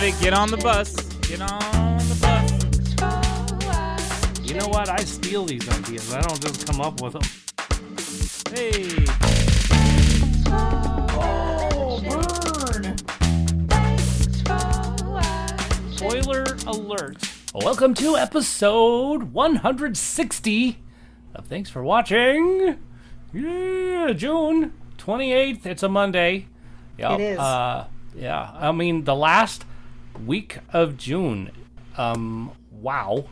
everybody, get on the bus. Get on the bus. You know what? I steal these ideas. I don't just come up with them. Hey. Oh, burn! Spoiler alert. Welcome to episode 160 of Thanks for Watching. Yeah, June 28th. It's a Monday. Yep. It is. Yeah, I mean, the last week of June. Wow.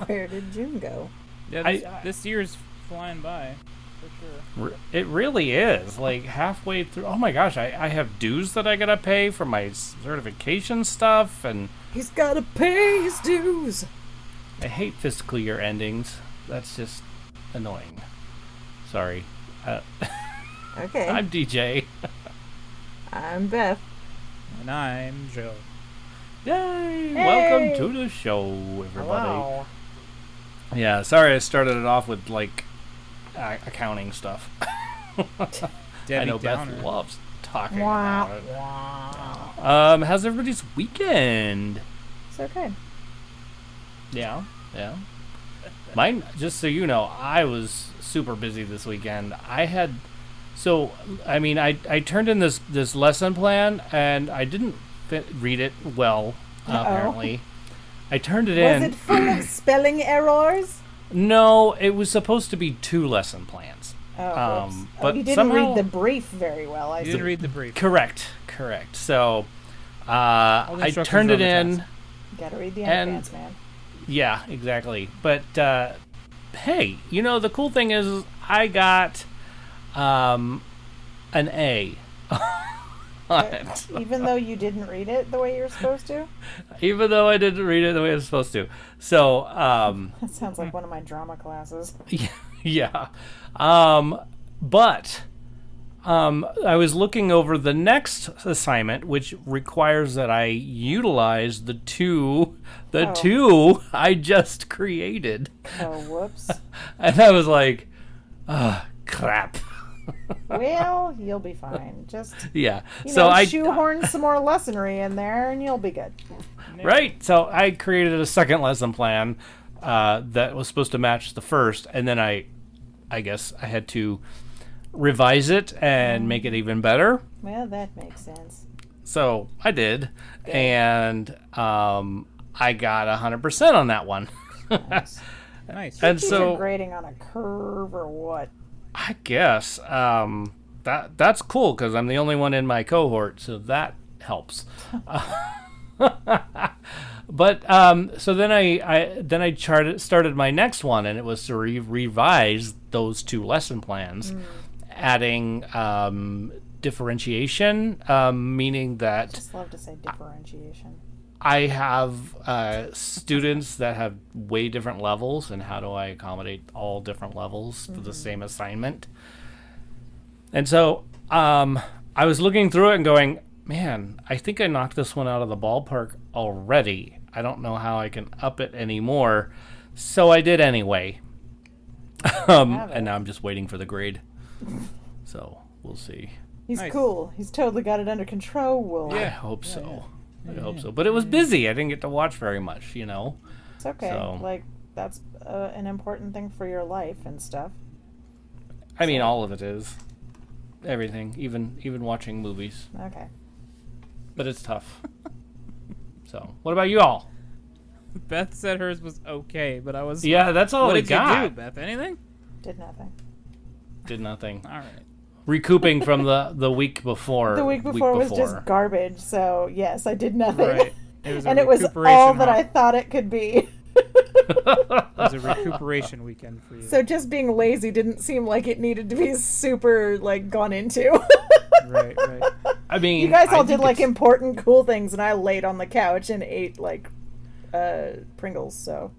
Where did June go? Yeah, this year's flying by, for sure. It really is. Like, halfway through. Oh my gosh, I have dues that I gotta pay for my certification stuff, and He's gotta pay his dues. I hate fiscal year endings. That's just annoying. Sorry. Okay. I'm DJ. I'm Beth. And I'm Joe. Yay! Hey! Welcome to the show, everybody. Hello. Yeah, sorry I started it off with, like, accounting stuff. Debbie I know Downer. Beth loves talking Wah, about it. wah. How's everybody's weekend? It's okay. Yeah. Mine, just so you know, I was super busy this weekend. I turned in this lesson plan, and I didn't read it well, apparently. I turned it in. Was it full of spelling errors? No, it was supposed to be 2 lesson plans. Oh, whoops. But you didn't somehow, read the brief very well. I You see. didn't read the brief. Correct. So, All the I instructions turned are it on the in. test. Gotta read the And- advance, man. Yeah, exactly. But hey, you know, the cool thing is I got an A on it. Even though you didn't read it the way you're supposed to? Even though I didn't read it the way I was supposed to. So, That sounds like one of my drama classes. yeah. But I was looking over the next assignment, which requires that I utilize the two I just created. Oh, whoops. And I was like, crap. Well, you'll be fine. Just, Yeah. so I shoehorn some more lessonry in there and you'll be good. Right. So I created a second lesson plan that was supposed to match the first, and then I guess I had to revise it and make it even better. Well, that makes sense. So I did, Good. and I got 100% on that one. Nice. Nice. And Teacher so grading on a curve or what? I guess that's cool because I'm the only one in my cohort, so that helps. But so then I started my next one, and it was to revise those 2 lesson plans, adding differentiation, meaning that Just love to say differentiation. I have students that have way different levels, and how do I accommodate all different levels for the same assignment? And so I was looking through it and going, man, I think I knocked this one out of the ballpark already. I don't know how I can up it anymore. So I did anyway. And now I'm just waiting for the grade. So we'll see. He's Nice. cool. He's totally got it under control. I hope so. I hope so. But it was busy. I didn't get to watch very much, you know. It's okay. So- Like, that's an important thing for your life and stuff. I mean, all of it is. Everything. Even watching movies. Okay. But it's tough. So, what about you all? Beth said hers was okay, but I was. Yeah, that's all What we did got. you do, Beth? Anything? Did nothing. Did nothing. All right. Recouping from the week before. The week before was just garbage, so yes, I did nothing. Right. It was a And it was recuperation all that hop. I thought it could be. It was a recuperation weekend for you. So just being lazy didn't seem like it needed to be super, like, gone into. Right. I mean, You guys I all think did, like, it's- important, cool things, and I laid on the couch and ate, like, Pringles, so.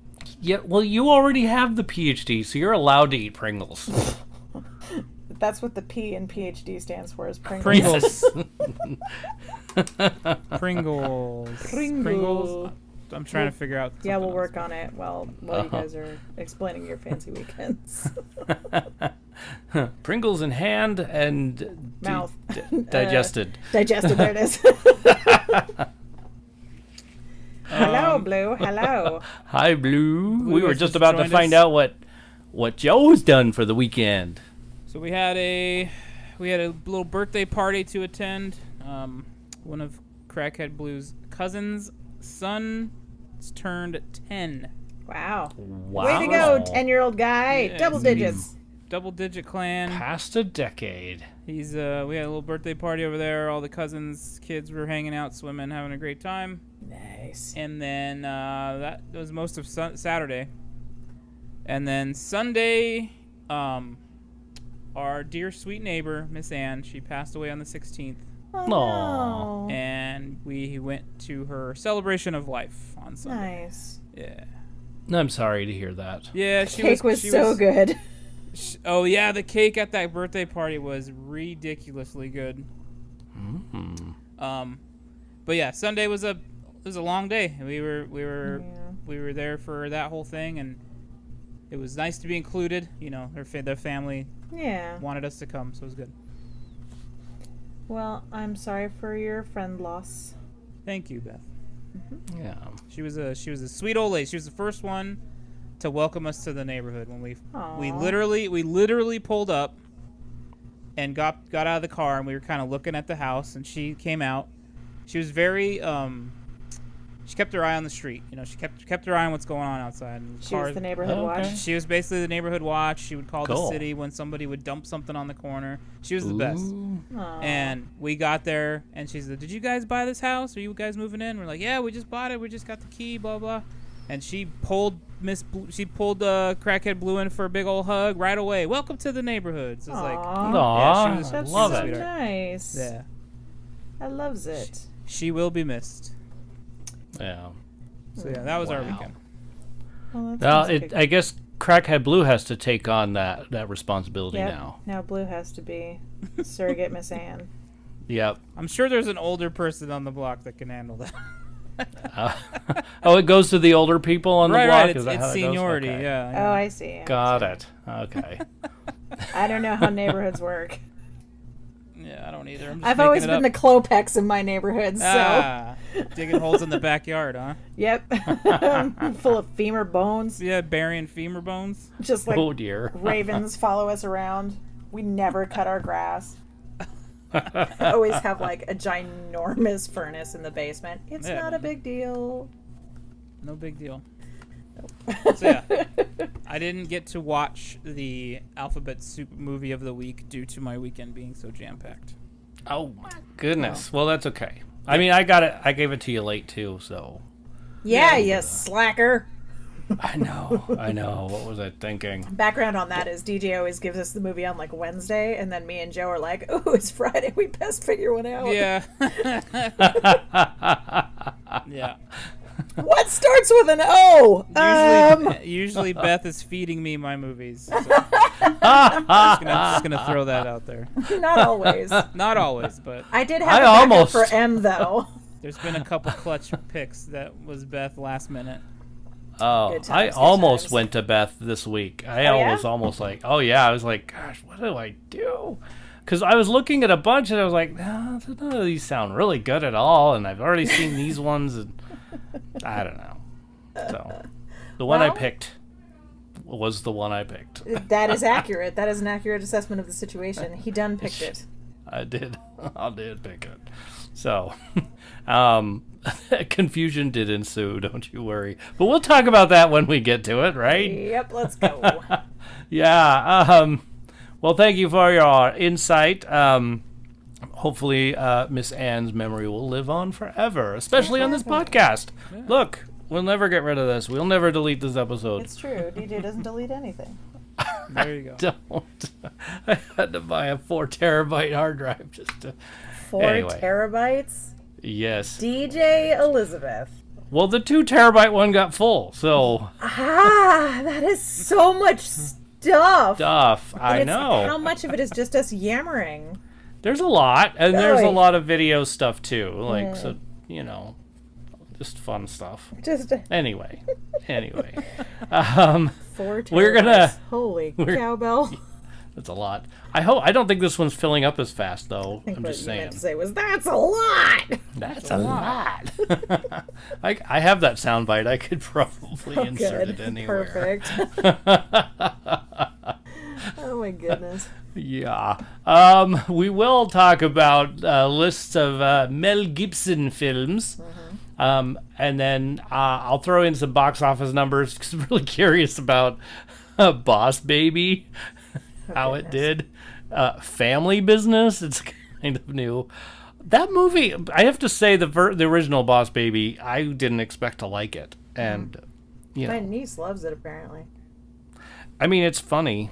Yeah, well, you already have the PhD, so you're allowed to eat Pringles. That's what the P in PhD stands for, is Pringles. Pringles. Pringle. Pringles. I'm trying to figure out. Yeah, we'll something work else. on it while you guys are explaining your fancy weekends. Pringles in hand and Mouth. digested. Digested, there it is. Hello, Blue. Hello. Hi, Blue. We were has just about to joined find us. out what Joe's done for the weekend. So we had a little birthday party to attend. One of Crackhead Blue's cousins' son turned 10. Wow. Wow. Way to go, 10-year-old guy. Yeah, Double he's- digits. Double-digit clan. Past a decade. He's we had a little birthday party over there. All the cousins' kids were hanging out, swimming, having a great time. Nice. And then that was most of Saturday. And then Sunday, our dear sweet neighbor, Miss Ann, she passed away on the 16th. Oh, Aw. no. And we went to her celebration of life on Sunday. Nice. Yeah. I'm sorry to hear that. Yeah, Cake was so good. Oh yeah, the cake at that birthday party was ridiculously good. Mm. But yeah, Sunday was a long day. We were Yeah. there for that whole thing, and it was nice to be included. You know, their family Yeah. wanted us to come, so it was good. Well, I'm sorry for your friend loss. Thank you, Beth. Yeah. She was a sweet old lady. She was the first one to welcome us to the neighborhood when we Aw. literally pulled up and got out of the car, and we were kind of looking at the house, and she came out. She was very she kept her eye on the street. You know, she kept her eye on what's going on outside. And She was the neighborhood watch. She was basically the neighborhood watch. She would call the Cool. city when somebody would dump something on the corner. She was the best. Ooh. Aw. And we got there, and she said, "Did you guys buy this house? Are you guys moving in?" We're like, "Yeah, we just bought it. We just got the key, blah blah." And she pulled Crackhead Blue in for a big old hug right away. Welcome to the neighborhood. So it's like, Aw. Aw, yeah, she was That's love so it. nice. yeah, I loves it. she will be missed. Yeah. So yeah, that was our Wow. weekend. Well, that Well, sounds good. I guess Crackhead Blue has to take on that responsibility Yep. now. Now Blue has to be surrogate Miss Ann. Yep. I'm sure there's an older person on the block that can handle that. Oh, it goes to the older people on the right, block? right. Is that It's how it goes? seniority. Okay. Yeah. Oh, I see. Got it. Okay. I don't know how neighborhoods work. Yeah, I don't either. I'm just I've always making been it the Clopex in my neighborhood, so up. Digging holes in the backyard, huh? yep, full of femur bones. Yeah, burying femur bones. Just like Oh dear. ravens follow us around. We never cut our grass. Always have like a ginormous furnace in the basement. It's Yeah. not a big deal. No big deal. So yeah, I didn't get to watch the Alphabet Soup movie of the week due to my weekend being so jam-packed. Oh my goodness. Well, that's okay. I mean, I got it. I gave it to you late too, so Yeah, you slacker. I know. What was I thinking? Background on that is DJ always gives us the movie on like Wednesday, and then me and Joe are like, "Oh, it's Friday. We best figure one out." Yeah. Yeah. What starts with an O? Usually Beth is feeding me my movies. So just gonna throw that out there. Not always. Not always, but I did have I a backup almost- for M though. there's been a couple clutch picks that was Beth last minute. Oh, Good times, I good almost times. went to Beth this week. I Oh, yeah? was almost like, oh yeah. I was like, gosh, what do I do? Because I was looking at a bunch and I was like, nah, none of these sound really good at all. And I've already seen these ones. And I don't know. So the one I Well- picked was the one I picked. That is accurate. That is an accurate assessment of the situation. He done picked it. I did. I did pick it. So, confusion did ensue, don't you worry. But we'll talk about that when we get to it, right? Yep, let's go. Yeah. Well, thank you for your insight. Hopefully, Miss Ann's memory will live on forever, especially on this podcast. Look, we'll never get rid of this. We'll never delete this episode. It's true. DJ doesn't delete anything. There you go. Don't. I had to buy a 4 terabyte hard drive just to. 4 Anyway. terabytes? Yes. DJ Elizabeth. Well, the 2 terabyte one got full, so Ah, that is so much stuff. stuff. I And it's- know. How much of it is just us yammering? There's a lot, and there's a Oy. lot of video stuff too. Like, so just fun stuff. Just Anyway, 4 terabytes. we're gonna- Holy cowbell. That's a lot. I don't think this one's filling up as fast, though. I think I'm what just you saying. meant to say was, that's a lot! That's a lot. I have that soundbite. I could probably insert Good. it anywhere. Perfect. Oh my goodness. Yeah. We will talk about lists of Mel Gibson films. And then I'll throw in some box office numbers because I'm really curious about Boss Baby, how it did. Family Business, it's kind of new. That movie, I have to say, the original Boss Baby, I didn't expect to like it. And, you know. My niece loves it, apparently. I mean, it's funny.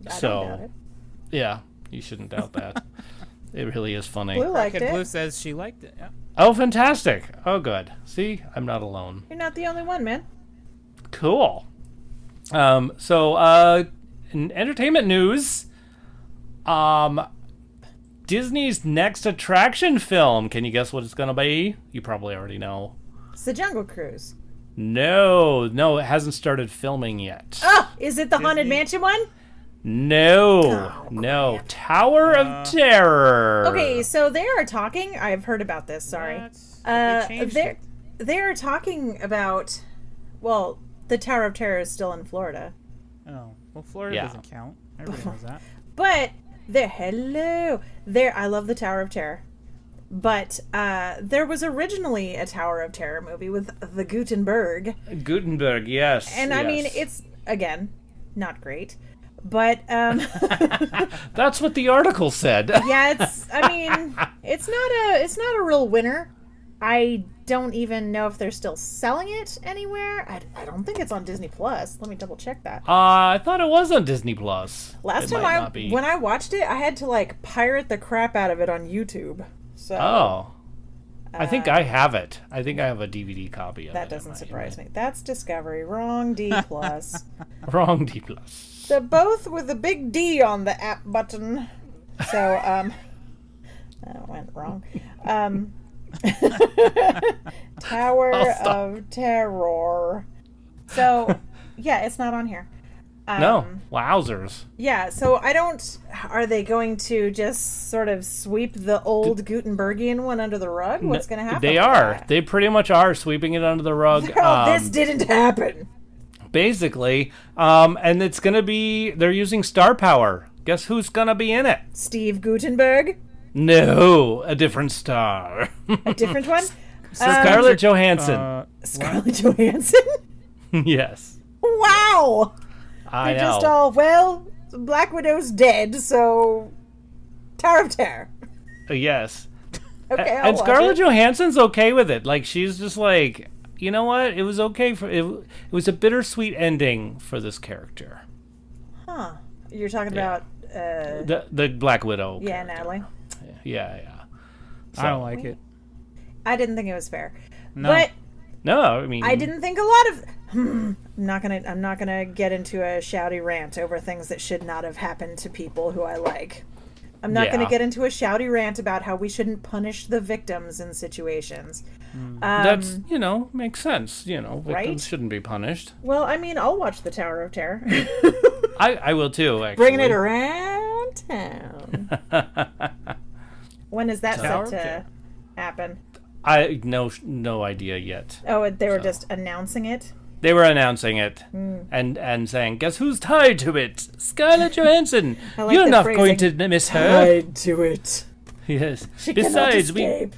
I don't doubt it. Yeah, you shouldn't doubt that. It really is funny. Blue liked Crackhead it. Blue says she liked it. Yeah. Oh, fantastic. Oh, good. See, I'm not alone. You're not the only one, man. Cool. In entertainment news, Disney's next attraction film. Can you guess what it's going to be? You probably already know. It's the Jungle Cruise. No, it hasn't started filming yet. Oh, is it the Haunted Disney? Mansion one? No. Tower of Terror. Okay, so they are talking. I've heard about this. Sorry. They changed it. They are talking about. Well, the Tower of Terror is still in Florida, Oh, well, Florida Yeah. doesn't count. Everybody knows that. but I love the Tower of Terror. But there was originally a Tower of Terror movie with the Gutenberg. Gutenberg, yes. And I mean, it's, again, not great. But, That's what the article said. yeah, it's not a real winner. I don't even know if they're still selling it anywhere. I don't think it's on Disney Plus. Let me double check that. I thought it was on Disney Plus. Last It time might not be. when I watched it, I had to like pirate the crap out of it on YouTube. So Oh. I think I have it. I think I have a DVD copy of it. that doesn't surprise me. That's Discovery. Wrong D plus. Wrong D plus. They're both with a big D on the app button. So that went wrong. Tower of Terror. So yeah, it's not on here. No. Wowzers. Yeah, so are they going to just sort of sweep the old Gutenbergian one under the rug? What's going to happen? They with are. that? They pretty much are sweeping it under the rug. This didn't happen. Basically. And it's going to be, they're using star power. Guess who's going to be in it? Steve Gutenberg? No, a different star. A different one? Scarlett Johansson. Scarlett Johansson? Yes. Wow! I They're know. just all, well, Black Widow's dead, so Tower of Terror. Yes. Okay, I'll And watch Scarlett it. Johansson's okay with it. Like, she's just like, you know what? It was okay for it was a bittersweet ending for this character. Huh. You're talking about, The Black Widow. yeah, character. Natalie. Yeah. I don't like it. I didn't think it was fair. No. But No, I mean, I didn't think a lot of. I'm not gonna get into a shouty rant over things that should not have happened to people who I like. I'm not gonna Yeah. get into a shouty rant about how we shouldn't punish the victims in situations. That's, makes sense. Victims Right? shouldn't be punished. Well, I mean, I'll watch the Tower of Terror. I will too, actually. Bringing it around town. When is that Tower set of to Terror. happen? I no idea yet. Oh, they were just announcing it. They were announcing it and saying, "Guess who's tied to it? Scarlett Johansson. I like You're the not phrasing. going to miss her." Tied to it. Yes. She cannot Besides, escape.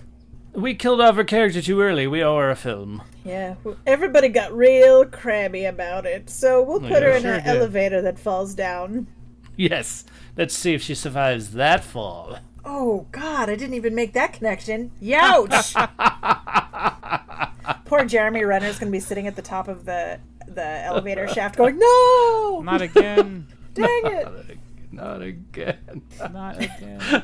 we killed off her character too early. We owe her a film. Yeah, well, everybody got real crabby about it, so we'll put her in sure an did. elevator that falls down. Yes. Let's see if she survives that fall. Oh, God, I didn't even make that connection. Youch! Poor Jeremy Renner's going to be sitting at the top of the elevator shaft going, no! Not again. Dang it! Not again. Not again.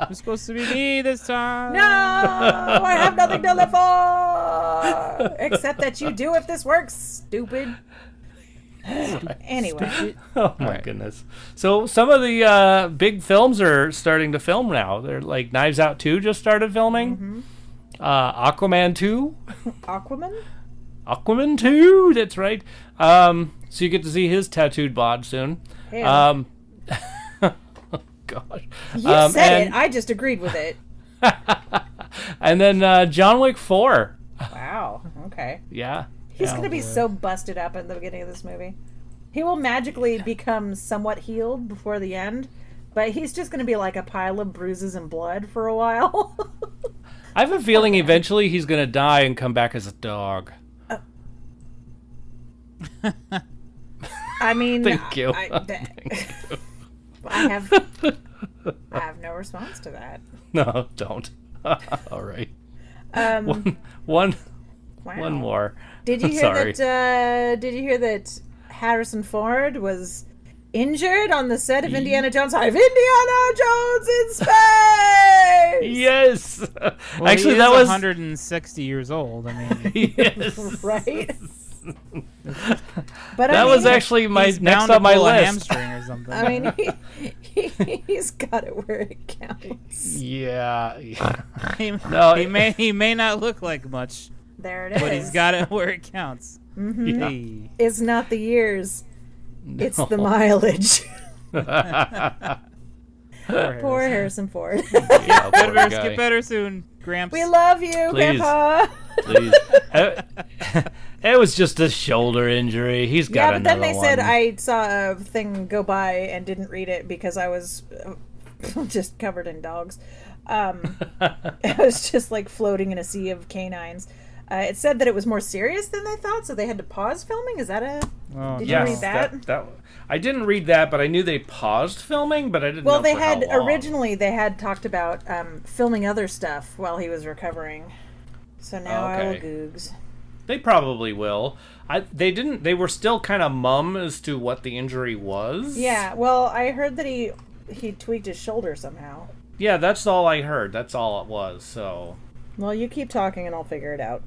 It's supposed to be me this time. No! I have nothing to live for! Except that you do if this works, stupid. Anyway. Oh my goodness. So some of the big films are starting to film now. They're like Knives Out 2 just started filming. Aquaman 2. Aquaman? Aquaman 2, that's right. So you get to see his tattooed bod soon. Yeah. Gosh. You said it. I just agreed with it. And then John Wick 4. Wow. Okay. Yeah. He's going to be so busted up at the beginning of this movie. He will magically become somewhat healed before the end, but he's just going to be like a pile of bruises and blood for a while. I have a feeling eventually he's going to die and come back as a dog. I mean, Thank you. I have no response to that. No, don't. All right. Wow. One more. Did you hear Sorry. that? Did you hear that Harrison Ford was injured on the set of Indiana Jones? Indiana Jones in space. Yes. Well, Actually, he that is was 160 years old. I mean, yes. Right. But That was actually my he's next bound on to my pull a list. hamstring or something. I mean, he's got it where it counts. Yeah. he, No, he may not look like much, There it is. but he's got it where it counts. Mm-hmm. Hey. It's not the years; it's the mileage. Poor Harrison Ford. Yeah, poor Better guy. get better soon, Gramps. We love you, Please. Grandpa. Please. It was just a shoulder injury. He's got Yeah, but then another they said one. I saw a thing go by and didn't read it because I was just covered in dogs. It was just like floating in a sea of canines. It said that it was more serious than they thought, so they had to pause filming. Is that a? Oh, Did Yes, you read that? that I didn't read that, but I knew they paused filming, but I didn't Well, know they for had how long. originally they had talked about filming other stuff while he was recovering. So now I will Okay. googs. They probably will. They didn't. They were still kind of mum as to what the injury was. Yeah, well, I heard that he tweaked his shoulder somehow. Yeah, that's all I heard. That's all it was. So, Well, you keep talking and I'll figure it out.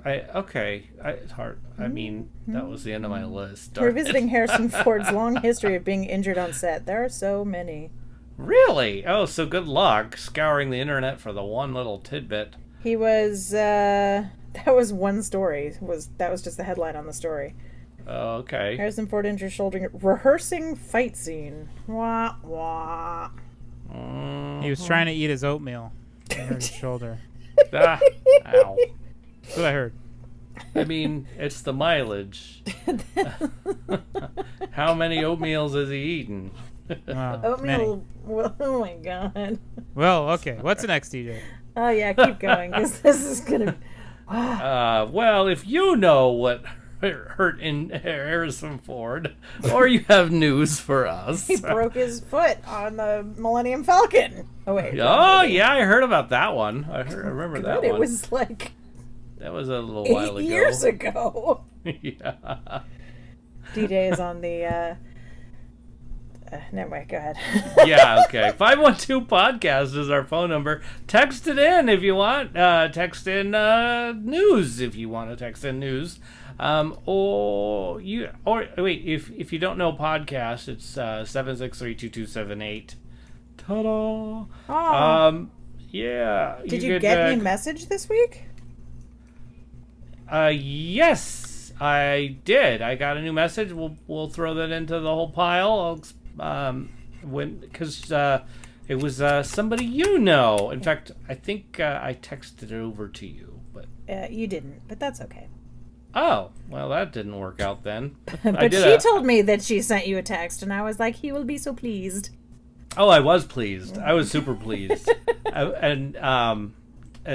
it's hard. I mean, that was the end of my list. We're visiting Harrison Ford's long history of being injured on set. There are so many. Really? Oh, so good luck scouring the internet for the one little tidbit. He was that was one story. That was just the headline on the story. Okay. Harrison Ford injured shoulder rehearsing fight scene. Wah wah. He was trying to eat his oatmeal. I hurt his shoulder. Ah, ow. That's what I heard. I mean, it's the mileage. How many oatmeals has he eaten? Wow, Oatmeal. Well, oh my god. many. Well, okay. What's next, TJ? Oh yeah, keep going because this is gonna. Well, if you know what hurt in Harrison Ford, or you have news for us. He broke his foot on the Millennium Falcon. Oh wait. Oh yeah, I heard about that one. I remember that It one. was like That was a little 8 while ago. years ago. Yeah. DJ is on the. Never mind. Go ahead. Yeah, okay. 512 podcast is our phone number. Text it in if you want. Text in news if you want to text in news. Or if you don't know podcast, it's 763-2278. Ta-da! Oh. Yeah. Did you could, get any message this week? Yes, I did. I got a new message. We'll throw that into the whole pile. Because it was somebody you know. In fact, I think I texted it over to you, but You didn't, but that's okay. oh, well, that didn't work out then. But she told me that she sent you a text, and I was like, he will be so pleased. Oh, I was pleased. I was super pleased, and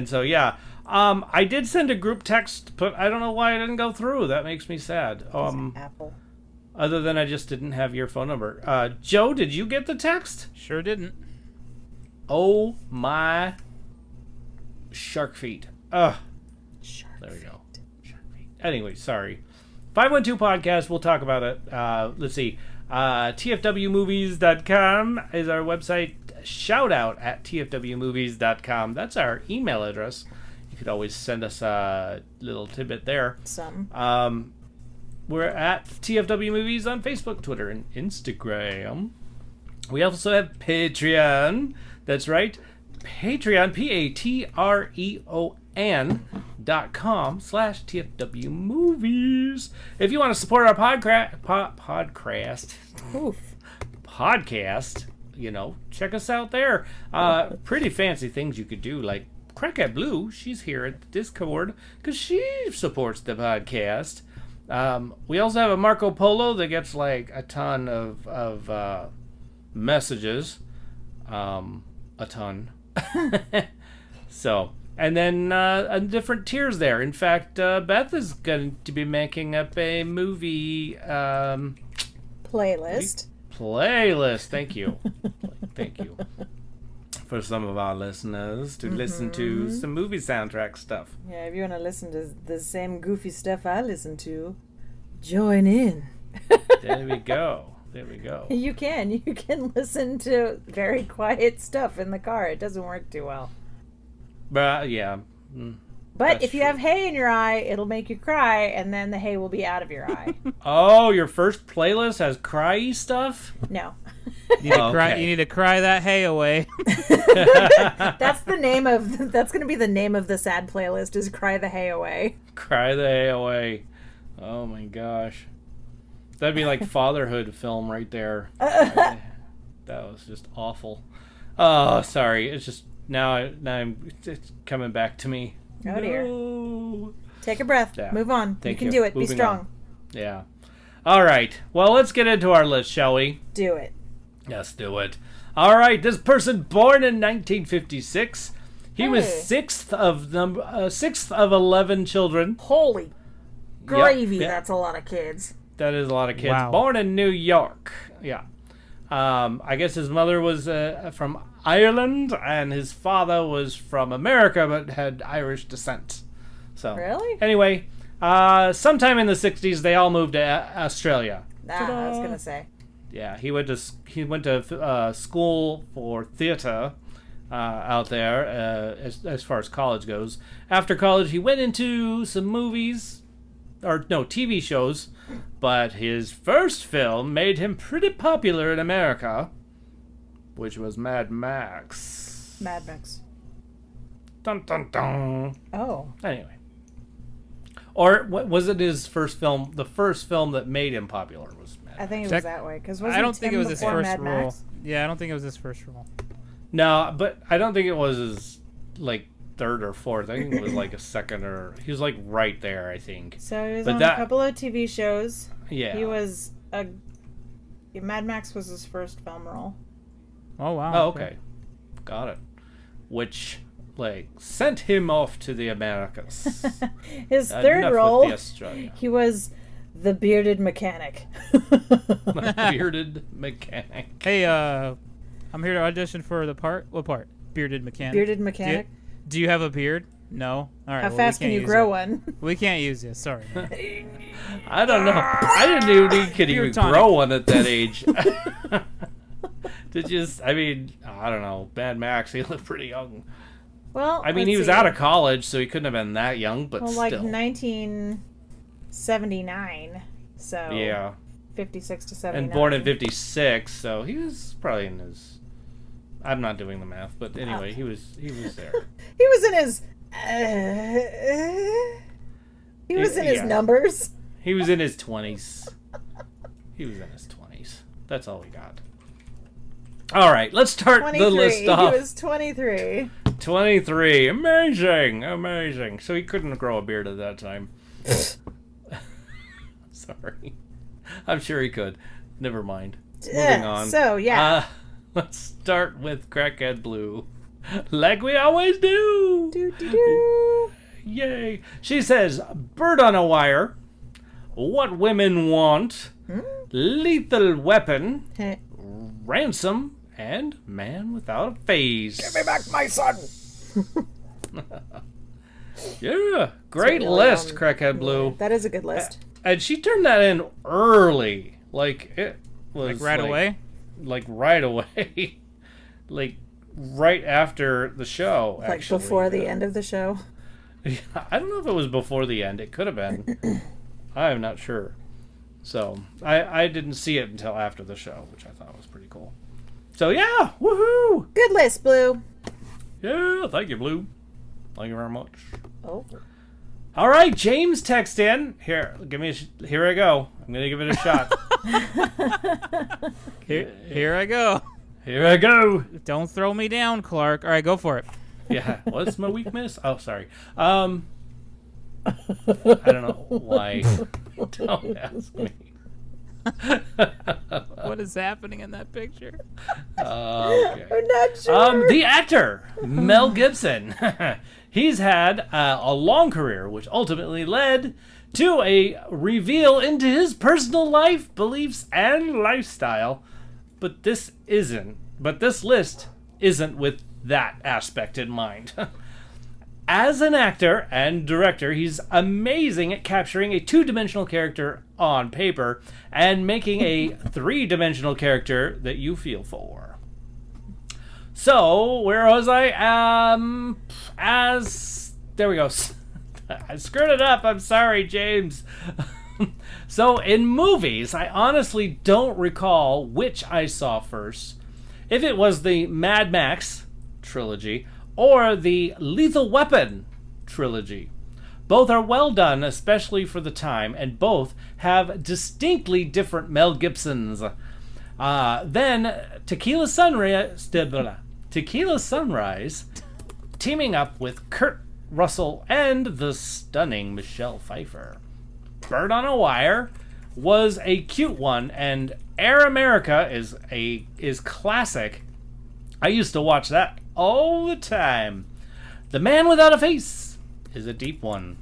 so yeah. I did send a group text, but I don't know why it didn't go through. That makes me sad. Apple. Other than I just didn't have your phone number. Joe, did you get the text? Sure didn't. Oh my shark feet. Ugh. Shark There we go. Shark feet. Anyway, sorry. 512 podcast, we'll talk about it. Let's see. tfwmovies.com is our website. Shout out at tfwmovies.com. That's our email address. You could always send us a little tidbit there. Some. We're at TFW Movies on Facebook, Twitter, and Instagram. We also have Patreon. That's right. Patreon, Patreon. patreon.com/tfwmovies. If you want to support our podcast, check us out there. Pretty fancy things you could do, like Crackhead Blue. She's here at the Discord because she supports the podcast. We also have a Marco Polo that gets like a ton of messages. A ton. So, and then different tiers there. In fact, Beth is going to be making up a movie playlist. Thank you. Thank you. For some of our listeners to listen to some movie soundtrack stuff. Yeah, if you want to listen to the same goofy stuff I listen to, join in. There we go. You can listen to very quiet stuff in the car. It doesn't work too well. But yeah. But if you have hay in your eye, it'll make you cry, and then the hay will be out of your eye. Oh, your first playlist has cry stuff? No. You need to cry that hay away. That's going to be the name of the sad playlist, is Cry the Hay Away. Cry the hay away. Oh my gosh. That'd be like fatherhood film right there. That was just awful. Oh, sorry. It's just now it's coming back to me. Oh dear. Take a breath. Yeah. Move on. Thank you can you. do it. Moving Be strong. on. Yeah. All right. Well, let's get into our list, shall we? Do it. Let's do it. All right. This person born in 1956. He was sixth of 11 children. Holy gravy! Yep. That's a lot of kids. That is a lot of kids. Wow. Born in New York. Yeah. I guess his mother was from Ireland, and his father was from America, but had Irish descent. So Really? Anyway, sometime in the 60s, they all moved to Australia. I was gonna say. Yeah, he went to school for theater out there as far as college goes. After college, he went into some TV shows, but his first film made him pretty popular in America, which was Mad Max. Mad Max. Dun dun dun. Oh. Anyway. Or was it his first film? The first film that made him popular was Mad Max. I think it was that way. Because I don't think it was his first Mad role. Max? Yeah, I don't think it was his first role. No, but I don't think it was his, third or fourth. I think it was a second he was right there, I think. So he was on a couple of TV shows. Yeah. He was Mad Max was his first film role. Oh, wow. Oh, okay. Got it. Which, sent him off to the Americas. His third role, with Australia. he was the bearded mechanic. Bearded mechanic. Hey, I'm here to audition for the part. What part? Bearded mechanic. Bearded mechanic. Do you have a beard? No. All right. How fast can you grow one? We can't use this. Sorry. I don't know. I didn't even think he could even grow one at that age. I don't know. Mad Max, he looked pretty young. Well, he was out of college, so he couldn't have been that young, but still. 1979. So yeah, 56 to 79. And born in 56, so he was probably in his. I'm not doing the math, but anyway, he was there. He was in his. He was in his numbers. He was in his 20s. That's all we got. All right, let's start the list off. He was 23. 23. Amazing. So he couldn't grow a beard at that time. Sorry. I'm sure he could. Never mind. Moving on. So, yeah. Let's start with Crackhead Blue. Like we always do. Do. Yay. She says, Bird on a Wire, What Women Want, Lethal Weapon, Ransom, and Man Without a Face. Give me back my son! Yeah, great list, Crackhead Blue. Yeah, that is a good list. And she turned that in early. It was right away? Right away. Right after the show, actually. Before the end of the show? Yeah, I don't know if it was before the end. It could have been. I'm not sure. So, I didn't see it until after the show, which I thought was pretty cool. So, yeah, woohoo! Good list, Blue. Yeah, thank you, Blue. Thank you very much. Oh. All right, James text in. Here I go. I'm going to give it a shot. Here I go. Here I go. Don't throw me down, Clark. All right, go for it. Yeah. What's my weakness? Oh, sorry. I don't know why. Don't ask me. What is happening in that picture? Okay. I'm not sure. The actor, Mel Gibson. He's had a long career, which ultimately led to a reveal into his personal life, beliefs, and lifestyle. But this list isn't with that aspect in mind. As an actor and director, he's amazing at capturing a two-dimensional character on paper and making a three-dimensional character that you feel for. So, where was I? There we go. I screwed it up. I'm sorry, James. So, in movies, I honestly don't recall which I saw first. If it was the Mad Max trilogy or the Lethal Weapon trilogy. Both are well done, especially for the time, and both have distinctly different Mel Gibsons. Then Tequila Sunrise, teaming up with Kurt Russell and the stunning Michelle Pfeiffer. Bird on a Wire was a cute one, and Air America is classic. I used to watch that all the time. The Man Without a Face is a deep one.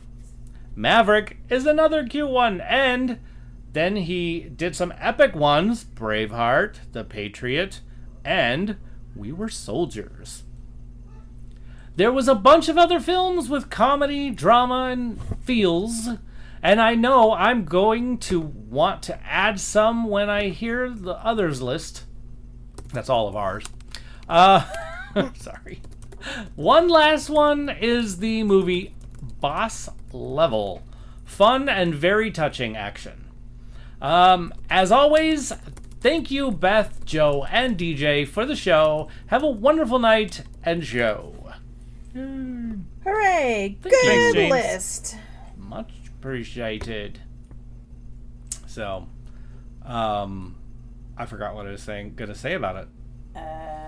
Maverick is another cute one, and then he did some epic ones: Braveheart, The Patriot, and We Were Soldiers. There was a bunch of other films with comedy, drama, and feels, and I know I'm going to want to add some when I hear the others list. That's all of ours. Sorry. One last one is the movie Boss Level. Fun and very touching action. As always, thank you, Beth, Joe, and DJ for the show. Have a wonderful night and show. Hooray! Thank you. Good James. list. Much appreciated. So, I forgot what I was gonna say about it.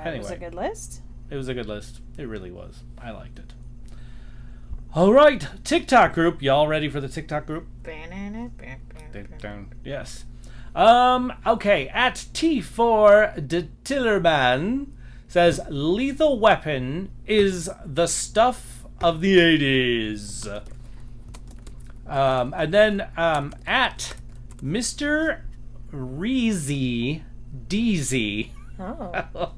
It was a good list. It was a good list. It really was. I liked it. All right, TikTok group. Y'all ready for the TikTok group? Yes. Okay. At T4 De Tillerman says Lethal Weapon is the stuff of the 80s. And then at Mr. Reezy DZ. Oh.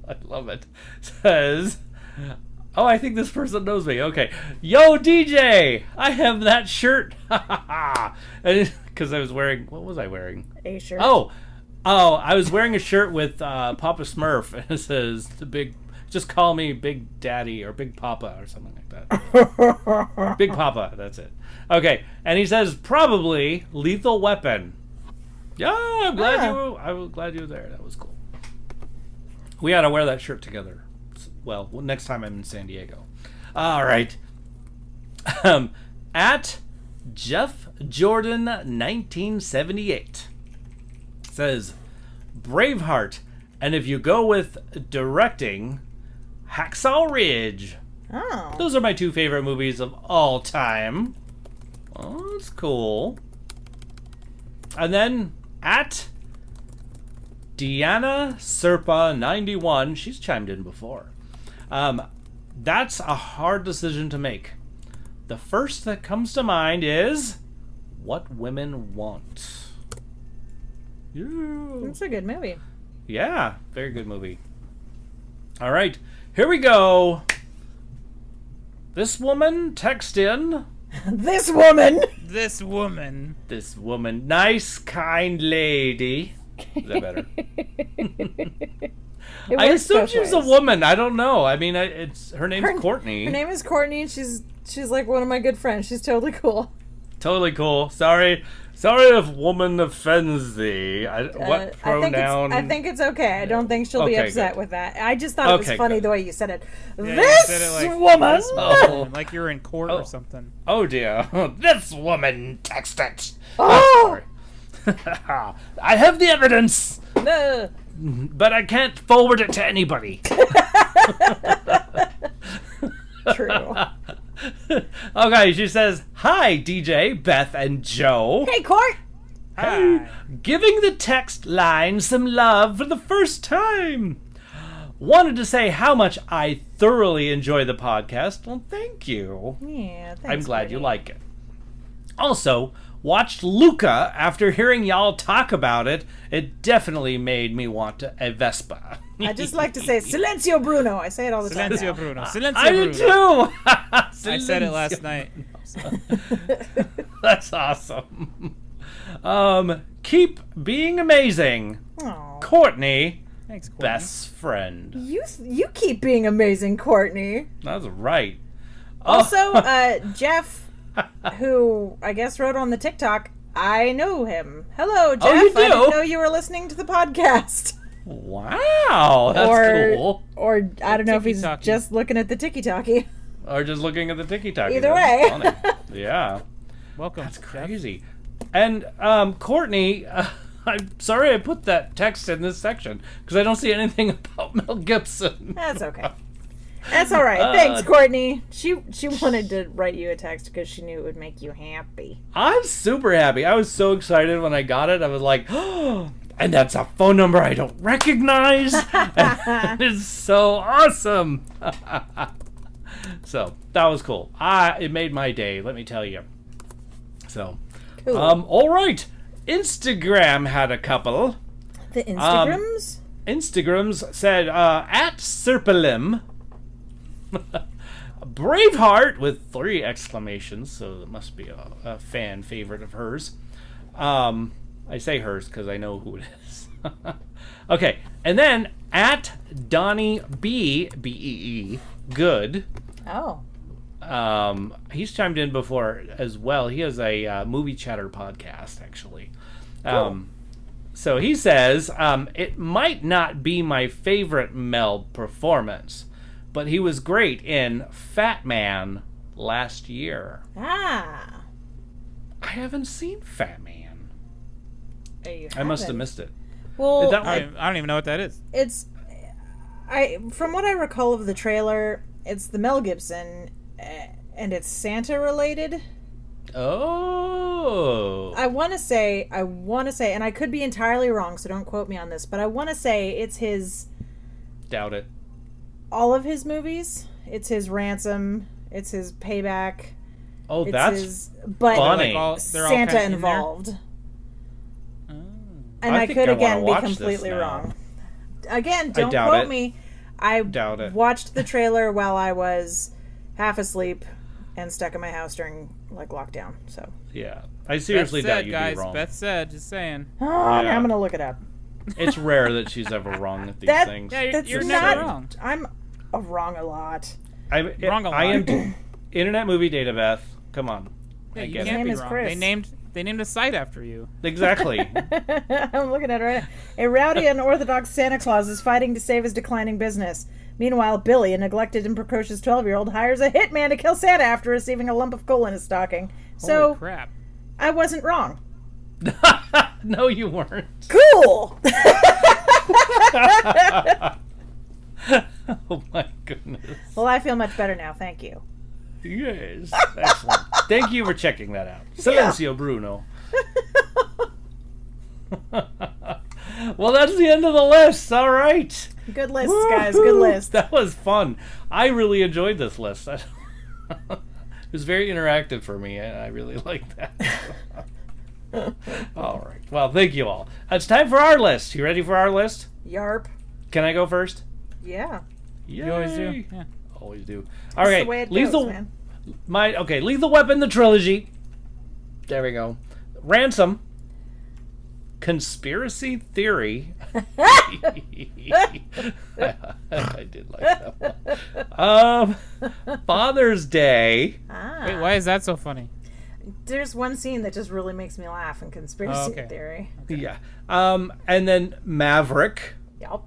I love it. Says, oh, I think this person knows me. Okay. Yo, DJ! I have that shirt. Because I was wearing... What was I wearing? A shirt. Oh, I was wearing a shirt with Papa Smurf. And it says, just call me Big Daddy or Big Papa or something like that. Big Papa, that's it. Okay. And he says, probably Lethal Weapon. Yeah, I'm glad you were there. That was cool. We ought to wear that shirt together. Well, next time I'm in San Diego. All right. At Jeff Jordan 1978 says Braveheart, and if you go with directing, Hacksaw Ridge. Oh. Those are my two favorite movies of all time. Oh, that's cool. And then at Deanna Serpa 91, she's chimed in before. That's a hard decision to make. The first that comes to mind is What Women Want. Yeah. It's a good movie. Yeah, very good movie. All right, here we go. This woman text in. This woman. This woman. This woman, nice, kind lady. Is that better? I assume she's a woman. I don't know. I mean, her name's Courtney. Her name is Courtney, and she's like one of my good friends. She's totally cool. Totally cool. Sorry if woman offends thee. What pronoun? I think it's okay. I don't think she'll be Okay, upset good. with that. I just thought it was funny good. the way you said it. Yeah, you This said it like, woman. this woman, like you're in court or something. Oh dear. This woman texted. Oh! Sorry. I have the evidence, Uh, but I can't forward it to anybody. True. Okay, she says, "Hi, DJ, Beth, and Joe. Hey, Court. Hi. Giving the text line some love for the first time. Wanted to say how much I thoroughly enjoy the podcast. Well, thank you. Yeah, thanks, I'm glad you Courtney. like it. Also, watched Luca after hearing y'all talk about it. It definitely made me want a Vespa. I just like to say Silencio Bruno. I say it all the time. Silencio now. Bruno. Silencio I Bruno. do too. I said it last night. That's awesome. Keep being amazing, Aw. Courtney. Thanks, Courtney. Best friend. You keep being amazing, Courtney. That's right. Also, Jeff, who I guess wrote on the TikTok, I know him. Hello, Jeff. you I didn't do? know you were listening to the podcast. Wow, that's cool. Or I don't know if he's Tiki-talkie. just looking at the tiki-talkie. Or just looking at the tiki-talk. Either way. Yeah, Welcome. that's crazy. And Courtney, I'm sorry I put that text in this section because I don't see anything about Mel Gibson. That's okay. That's all right. Thanks, Courtney. She wanted to write you a text because she knew it would make you happy. I'm super happy. I was so excited when I got it. I was like, oh, and that's a phone number I don't recognize. It's so awesome. So that was cool. It made my day, let me tell you. So, Cool. all right. Instagram had a couple. The Instagrams? Instagrams said, at Serpalim, Braveheart with 3 exclamations, so it must be a fan favorite of hers. I say hers because I know who it is. Okay, and then at Donnie B-E-E, good. Oh. He's chimed in before as well. He has a movie chatter podcast, actually. Cool. So he says, it might not be my favorite Mel performance, but he was great in Fat Man last year. Ah. I haven't seen Fat Man. You I must have haven't. missed it. Well, That- I don't even know what that is. it's from what I recall of the trailer, it's the Mel Gibson, and it's Santa related. Oh. I want to say, and I could be entirely wrong, so don't quote me on this, but I want to say it's his, Doubt it. all of his movies. It's his Ransom. It's his Payback. Oh, It's that's his, but funny. They're all Santa kind of in there? involved. Oh. And I I think could I wanna again be watch this completely now. wrong. Again, don't doubt quote it. me. I Doubt it. watched the trailer while I was half asleep and stuck in my house during like lockdown. So Yeah. I seriously Beth doubt said, you'd guys. be wrong. Beth said, just saying. I'm gonna look it up. It's rare that she's ever wrong at these That- things. Yeah, That's you're not. never wrong. I'm wrong a lot. Wrong a lot. I am Internet Movie Data, Beth. Come on. Yeah, I you get can't name be is wrong. Chris. They named a site after you. Exactly. I'm looking at it right now. A rowdy and orthodox Santa Claus is fighting to save his declining business. Meanwhile, Billy, a neglected and precocious 12-year-old, hires a hitman to kill Santa after receiving a lump of coal in his stocking. So, Holy crap. I wasn't wrong. No, you weren't. Cool! Oh my goodness. Well, I feel much better now, thank you. Yes. Excellent. Thank you for checking that out. Silencio Bruno. Well, that's the end of the list. All right. Good list, guys, good list. That was fun. I really enjoyed this list. It was very interactive for me, and I really liked that. All right. Well, thank you all. It's time for our list. You ready for our list? Yarp. Can I go first? Yeah. You always do. Yay. Yeah. Always do. All That's right. the way it Lethal, goes, man. Lethal Weapon, the trilogy. There we go. Ransom. Conspiracy Theory. I did like that one. Father's Day. Ah. Wait, why is that so funny? there's one scene that just really makes me laugh in Conspiracy okay. Theory. Yeah. And then Maverick, Yep.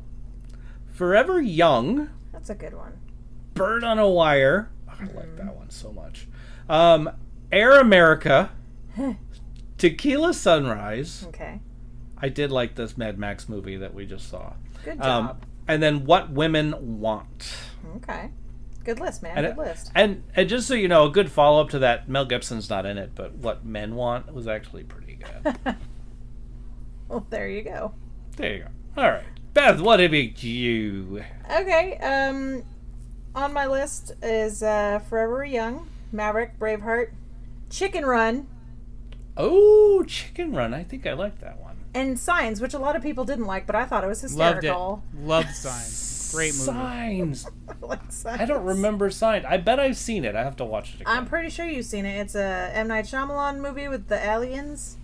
Forever Young, That's a good one. Bird on a Wire. Oh, I like that one so much. Air America, Tequila Sunrise. Okay. I did like this Mad Max movie that we just saw. Good job. And then What Women Want. Okay. Good list, man. And, Good list. and just so you know, a good follow-up to that, Mel Gibson's not in it, but What Men Want was actually pretty good. Well, there you go. There you go. All right. Beth, what about you? Okay. On my list is Forever Young, Maverick, Braveheart, Chicken Run, Oh, Chicken Run. I think I like that one. and Signs, which a lot of people didn't like, but I thought it was Loved it. hysterical. Loved Signs. Great movie. Signs. I like Signs. I don't remember Signs. I bet I've seen it. I have to watch it again. I'm pretty sure you've seen it. It's a M. Night Shyamalan movie with the aliens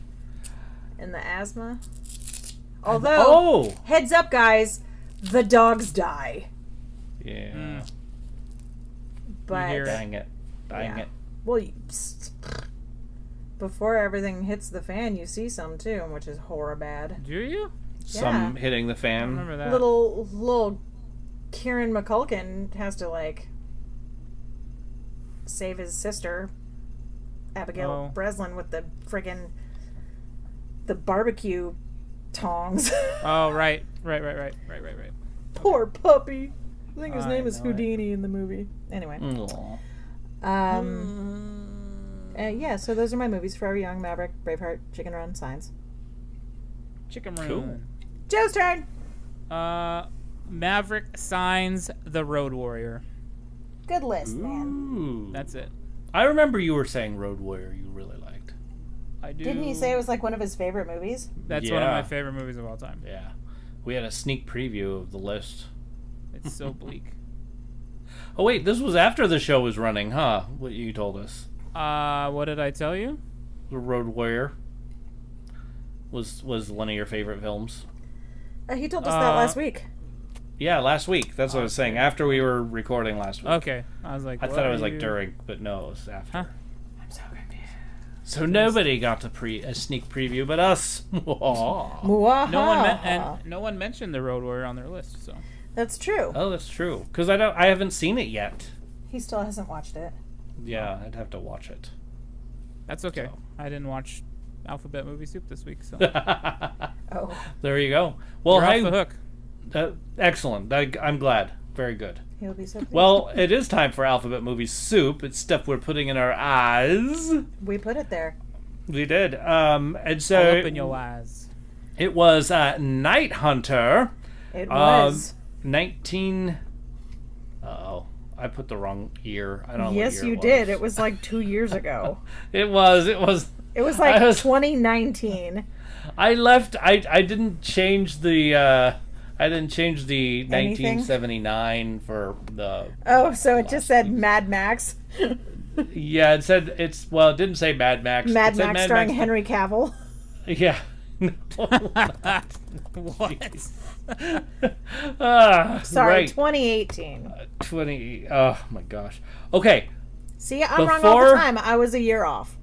and the asthma. Although, Oh! heads up, guys, the dogs die. Yeah. Mm. But hear it. Dang it. Dang Yeah. it. well, before everything hits the fan, you see some too, which is horror bad. Do you? Some hitting the I fan. remember that. Little Kieran McCulkin has to like save his sister Abigail Oh. Breslin with the friggin' the barbecue tongs. Oh, right. Right. Poor puppy. I think his I name is know it. Houdini in the movie. Anyway, Aw. yeah. So those are my movies: Forever Young, Maverick, Braveheart, Chicken Run, Signs. Chicken Run. Cool. Joe's turn. Maverick, Signs, The Road Warrior. Good list, man. Ooh. That's it. I remember you were saying Road Warrior you really liked. I do. Didn't he say it was like one of his favorite movies? That's one of my Yeah. favorite movies of all time. Yeah. We had a sneak preview of the list. It's so bleak. Oh, wait. This was after the show was running, huh? What you told us. What did I tell you? The Road Warrior was one of your favorite films. He told us that last week. Yeah, last week. That's what I was saying. After we were recording last week. Okay. I was like, I what thought it are was like you- during, but no, it was after. Huh? I'm so confused. So nobody got a sneak preview but us. Oh, No one mentioned The Road Warrior on their list, so. That's true. that's true. Because I haven't seen it yet. He still hasn't watched it. Yeah, I'd have to watch it. That's okay. So. I didn't watch Alphabet Movie Soup this week, so. Oh, There you go. Well, You're hey, off the hook. Excellent. I'm glad. Very good. he'll be so pleased. Well, it is time for Alphabet Movie Soup. It's stuff we're putting in our eyes. we put it there. We did. And All so up in your eyes. it was Night Hunter. It was. 19. Uh-oh. I put the wrong year. I don't know what Yes, year you it did. was. It was like 2 years ago. It was. It was like I was- 2019. I left. I didn't change the. I didn't change the Anything? 1979 for the. Oh, so it just said Mad Max. Yeah, it said it's. Well, it didn't say Mad Max. Mad It said Max starring Henry Cavill. Yeah. What? Sorry, right. 2018. 20. Oh my gosh. Okay. See, I'm wrong all the Before- time. I was a year off.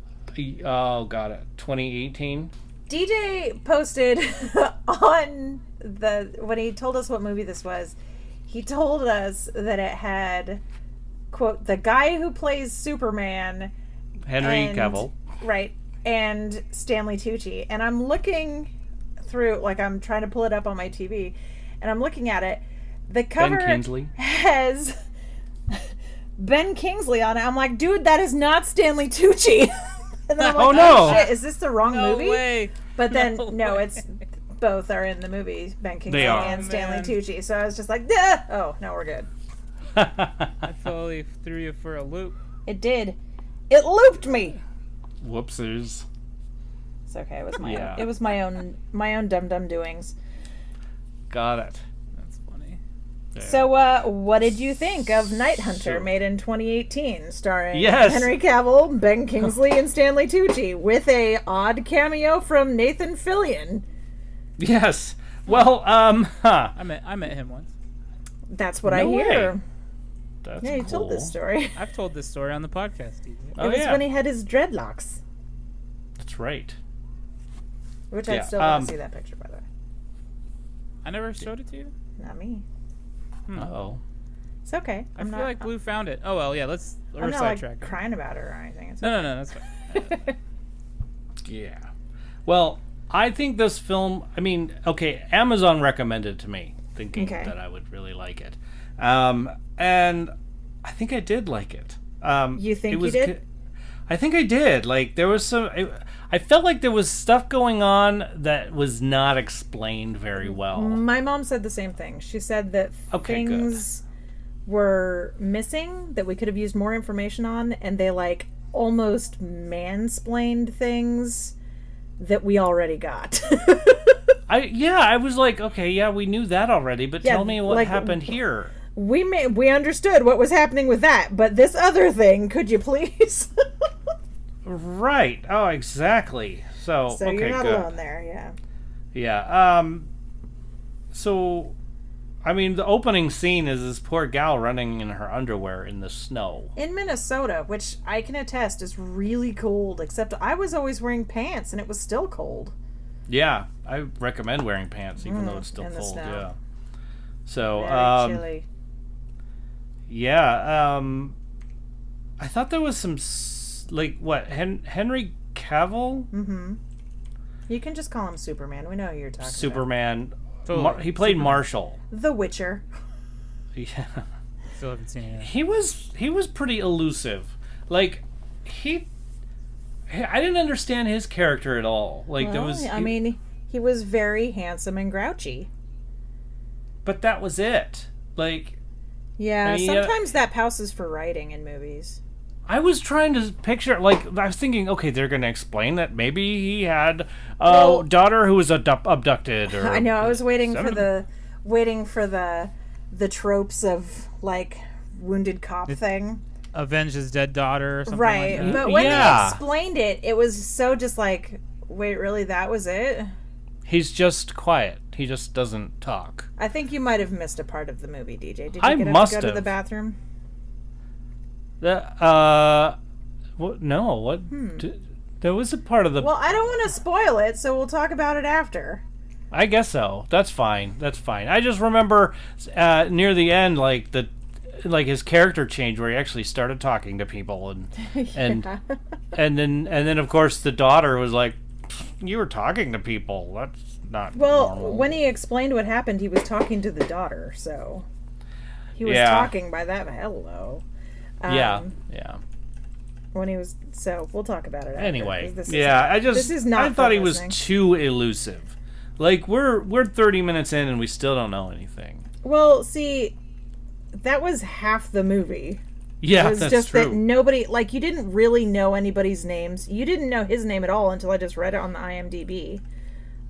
Oh, got it. 2018. DJ posted on when he told us what movie this was, he told us that it had, quote, the guy who plays Superman, Henry and- Cavill. right, and Stanley Tucci. And I'm looking through, like I'm trying to pull it up on my TV, and I'm looking at it. The cover Kingsley. has Ben Kingsley on it. I'm like, dude, that is not Stanley Tucci. And then I'm like, Oh, no. shit, is this the wrong No movie? way. But then, No no, way. it's both are in the movie, Ben Kingsley They are. and Oh, Stanley man. Tucci. So I was just like, duh! Oh, no, we're good. I totally threw you for a loop. It did. It looped me. Whoopsies. It's okay. It was my Yeah. own. It was my own dumb doings. Got it. That's funny. Yeah. So, what did you think of Night Hunter, So- made in 2018, starring Yes. Henry Cavill, Ben Kingsley, and Stanley Tucci, with a odd cameo from Nathan Fillion? Yes. Well, huh. I met him once. That's what No I hear. way. That's Yeah, you told this cool. story. I've told this story on the podcast. DJ. Oh, It was yeah. when he had his dreadlocks. That's right. Which Yeah, I'd still want to see that picture, by the way. I never showed it to you. Not me. Uh-oh. It's okay. I feel like Blue found it. Oh well, yeah. I'm not sidetrack. crying about it or anything. It's No, that's fine. Yeah. Well, I think this film, I mean, okay, Amazon recommended to me, thinking that I would really like it. And I think I did like it. You think you did? I think I did. Like, there was I felt like there was stuff going on that was not explained very well. My mom said the same thing. She said that things were missing that we could have used more information on, and they, like, almost mansplained things that we already got. I was like, okay, yeah, we knew that already, but tell me what happened here. We understood what was happening with that, but this other thing, could you please? Right. Oh, exactly. So okay, you're not good. alone there, yeah. Yeah. So, I mean, the opening scene is this poor gal running in her underwear in the snow. In Minnesota, which I can attest is really cold, except I was always wearing pants and it was still cold. Yeah, I recommend wearing pants even though it's still in the cold. snow. Yeah. So, Very chilly. Yeah, I thought there was some Henry Cavill? Mm-hmm. You can just call him Superman. We know who you're talking Superman. Totally. He played Superman. Marshall. The Witcher. Yeah. Still haven't seen it. He was pretty elusive. Like, I didn't understand his character at all. Like, he was very handsome and grouchy. But that was it. Like, yeah, sometimes that passes for writing in movies. I was trying to picture, like, I was thinking, okay, they're going to explain that maybe he had a daughter who was abducted. Or I know. I was waiting for the tropes of, like, wounded cop thing. Avenge his dead daughter or something right, like that. But when they explained it, it was so just like, wait, really, that was it? He's just quiet. He just doesn't talk. I think you might have missed a part of the movie, DJ. Did you I get must up to go have. to the bathroom? What? No. What? There was a part of the. Well, I don't want to spoil it, so we'll talk about it after. I guess so. That's fine. I just remember near the end, like his character change, where he actually started talking to people, and then of course the daughter was like, "You were talking to people. That's not normal." When he explained what happened, he was talking to the daughter, so he was talking by that. Hello. Yeah. When he was, so we'll talk about it after. Anyway, this is not I thought he listening. was too elusive. Like, we're 30 minutes in and we still don't know anything. Well, see, that was half the movie. Yeah, it was that's just true. that nobody, like, you didn't really know anybody's names. You didn't know his name at all until I just read it on the IMDb.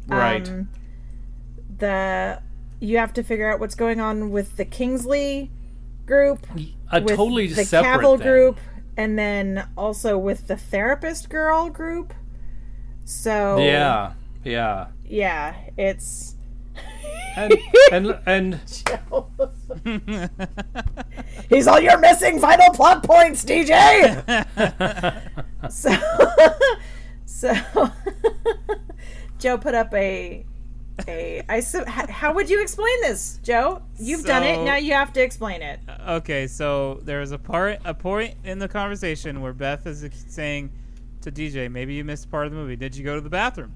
Right. You have to figure out what's going on with the Kingsley group, A with totally the separate Cavill thing. group, and then also with the therapist girl group. So Yeah, it's and he's all your missing final plot points, DJ. so Joe put up how would you explain this, Joe? You've done it. Now you have to explain it. Okay, so there was a point in the conversation where Beth is saying to DJ, maybe you missed part of the movie. Did you go to the bathroom?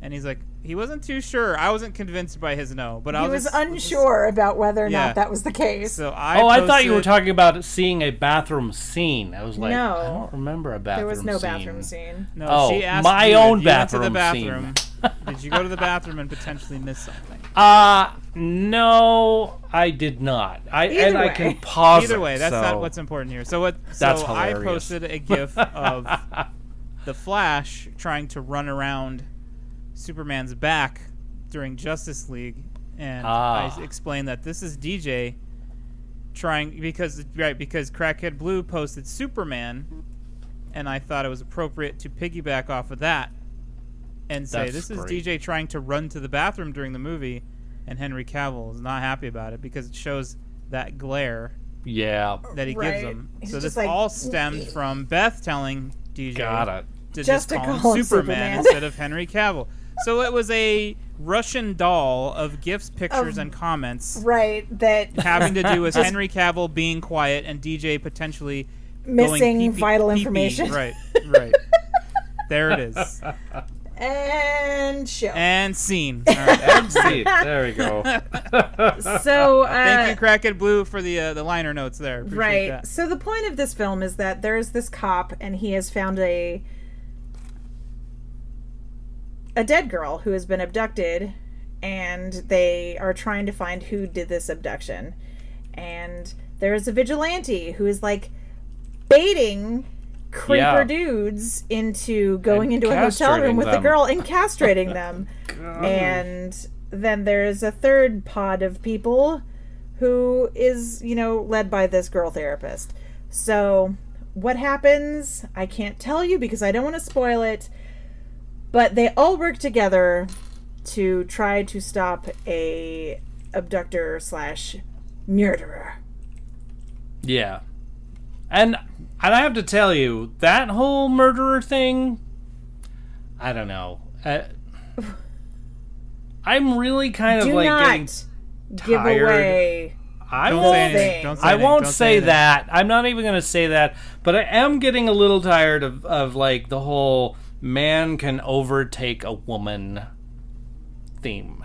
And he's like, he wasn't too sure. I wasn't convinced by his no, but he was unsure about whether or not that was the case. So I thought you were talking about seeing a bathroom scene. I was like, no, I don't remember a bathroom scene. There was no bathroom scene. No, she asked my you own if you went to the bathroom bathroom. Did you go to the bathroom and potentially miss something? No, I did not. I can pause. Either way, that's so. not what's important here. So That's I hilarious. posted a GIF of the Flash trying to run around Superman's back during Justice League, and I explained that this is DJ trying because Crackhead Blue posted Superman, and I thought it was appropriate to piggyback off of that and say this is DJ trying to run to the bathroom during the movie, and Henry Cavill is not happy about it because it shows that glare that he gives him. He's so just this like, all stemmed from Beth telling DJ Got it. to just call him Superman instead of Henry Cavill. So it was a Russian doll of gifs, pictures, and comments. Right, that having to do with Henry Cavill being quiet and DJ potentially missing vital information. Right. There it is. And show. And scene. All right. And scene. There we go. So thank you, Crackhead Blue, for the liner notes there. Appreciate right. that. So the point of this film is that there's this cop, and he has found a dead girl who has been abducted, and they are trying to find who did this abduction. And there's a vigilante who is like baiting creeper dudes into going into a hotel room with the girl and castrating them. And then there's a third pod of people who is, led by this girl therapist. So what happens, I can't tell you because I don't want to spoil it, but they all work together to try to stop a abductor / murderer. Yeah. And I have to tell you, that whole murderer thing, I don't know. I'm really kind of getting give tired. Away. I Don't won't say anything. Don't say I anything. won't Don't say say that. I'm not even going to say that. But I am getting a little tired of the whole man can overtake a woman theme.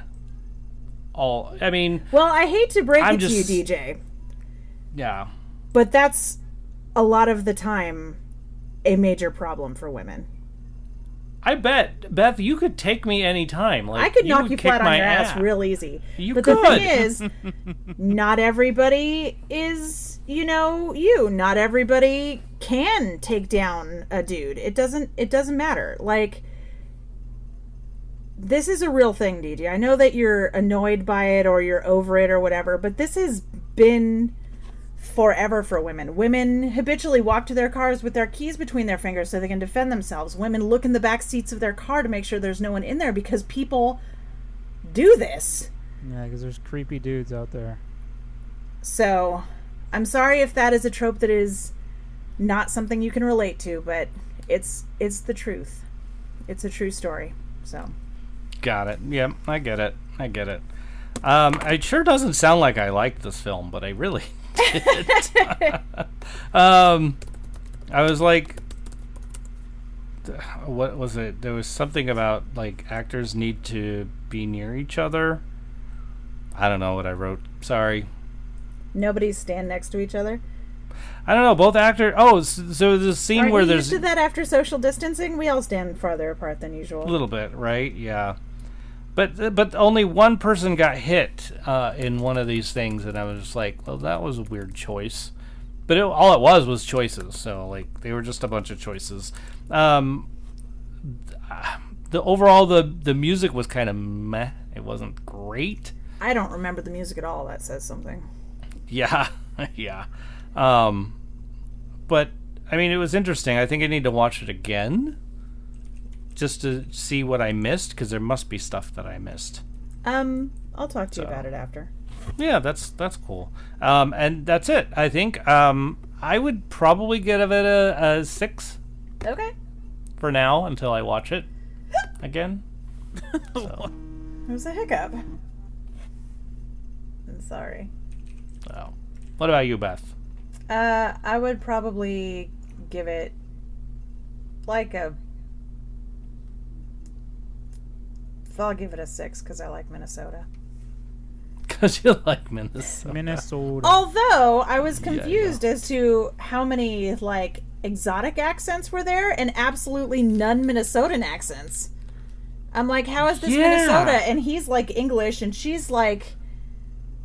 Well, I hate to break it to you, DJ. Yeah. But that's a lot of the time a major problem for women. I bet, Beth, you could take me anytime. I could knock you flat on your ass real easy. But the thing is, not everybody is, you. Not everybody can take down a dude. It doesn't matter. Like, this is a real thing, DJ. I know that you're annoyed by it or you're over it or whatever, but this has been forever for women. Women habitually walk to their cars with their keys between their fingers so they can defend themselves. Women look in the back seats of their car to make sure there's no one in there because people do this. Yeah, because there's creepy dudes out there. So, I'm sorry if that is a trope that is not something you can relate to, but it's the truth. It's a true story. So. Got it. Yep, I get it. It sure doesn't sound like I like this film, but I really did. I was like, what was it? There was something about like actors need to be near each other. I don't know what I wrote. Sorry. Nobody stand next to each other. I don't know. Both actors. Oh, so the scene where there's. Used to that after social distancing, we all stand farther apart than usual. A little bit, right? Yeah. But only one person got hit in one of these things, and I was just like, well, that was a weird choice. But all it was choices, so like they were just a bunch of choices. The overall the music was kind of meh. It wasn't great. I don't remember the music at all. That says something. Yeah, yeah. But I mean, it was interesting. I think I need to watch it again. Just to see what I missed, because there must be stuff that I missed. I'll talk to you about it after. Yeah, that's cool. And that's it. I think I would probably give it a 6. Okay. For now, until I watch it again. So. It was a hiccup. I'm sorry. So, what about you, Beth? I would probably give it like a. I'll give it a 6 because I like Minnesota. Because you like Minnesota. Minnesota. Although I was confused as to how many like exotic accents were there and absolutely none Minnesotan accents. I'm like, how is this Minnesota? And he's like English and she's like,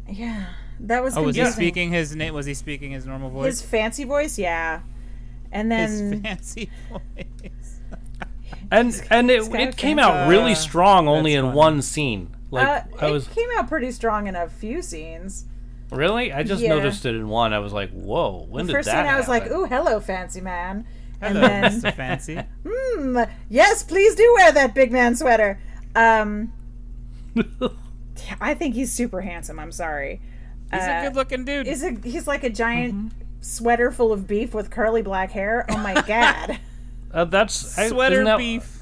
yeah, that was confusing. Was he speaking his name? Was he speaking his normal voice? His fancy voice, yeah. And then his fancy voice. And it came out really strong only in one scene. Like it came out pretty strong in a few scenes. Really? I just noticed it in one. I was like, whoa, when did that happen? First scene I was like, ooh, hello, fancy man. Hello, and then, Mr. Fancy. Yes, please do wear that big man sweater. I think he's super handsome. I'm sorry. He's a good-looking dude. He's like a giant sweater full of beef with curly black hair. Oh my god. Sweater isn't that- beef.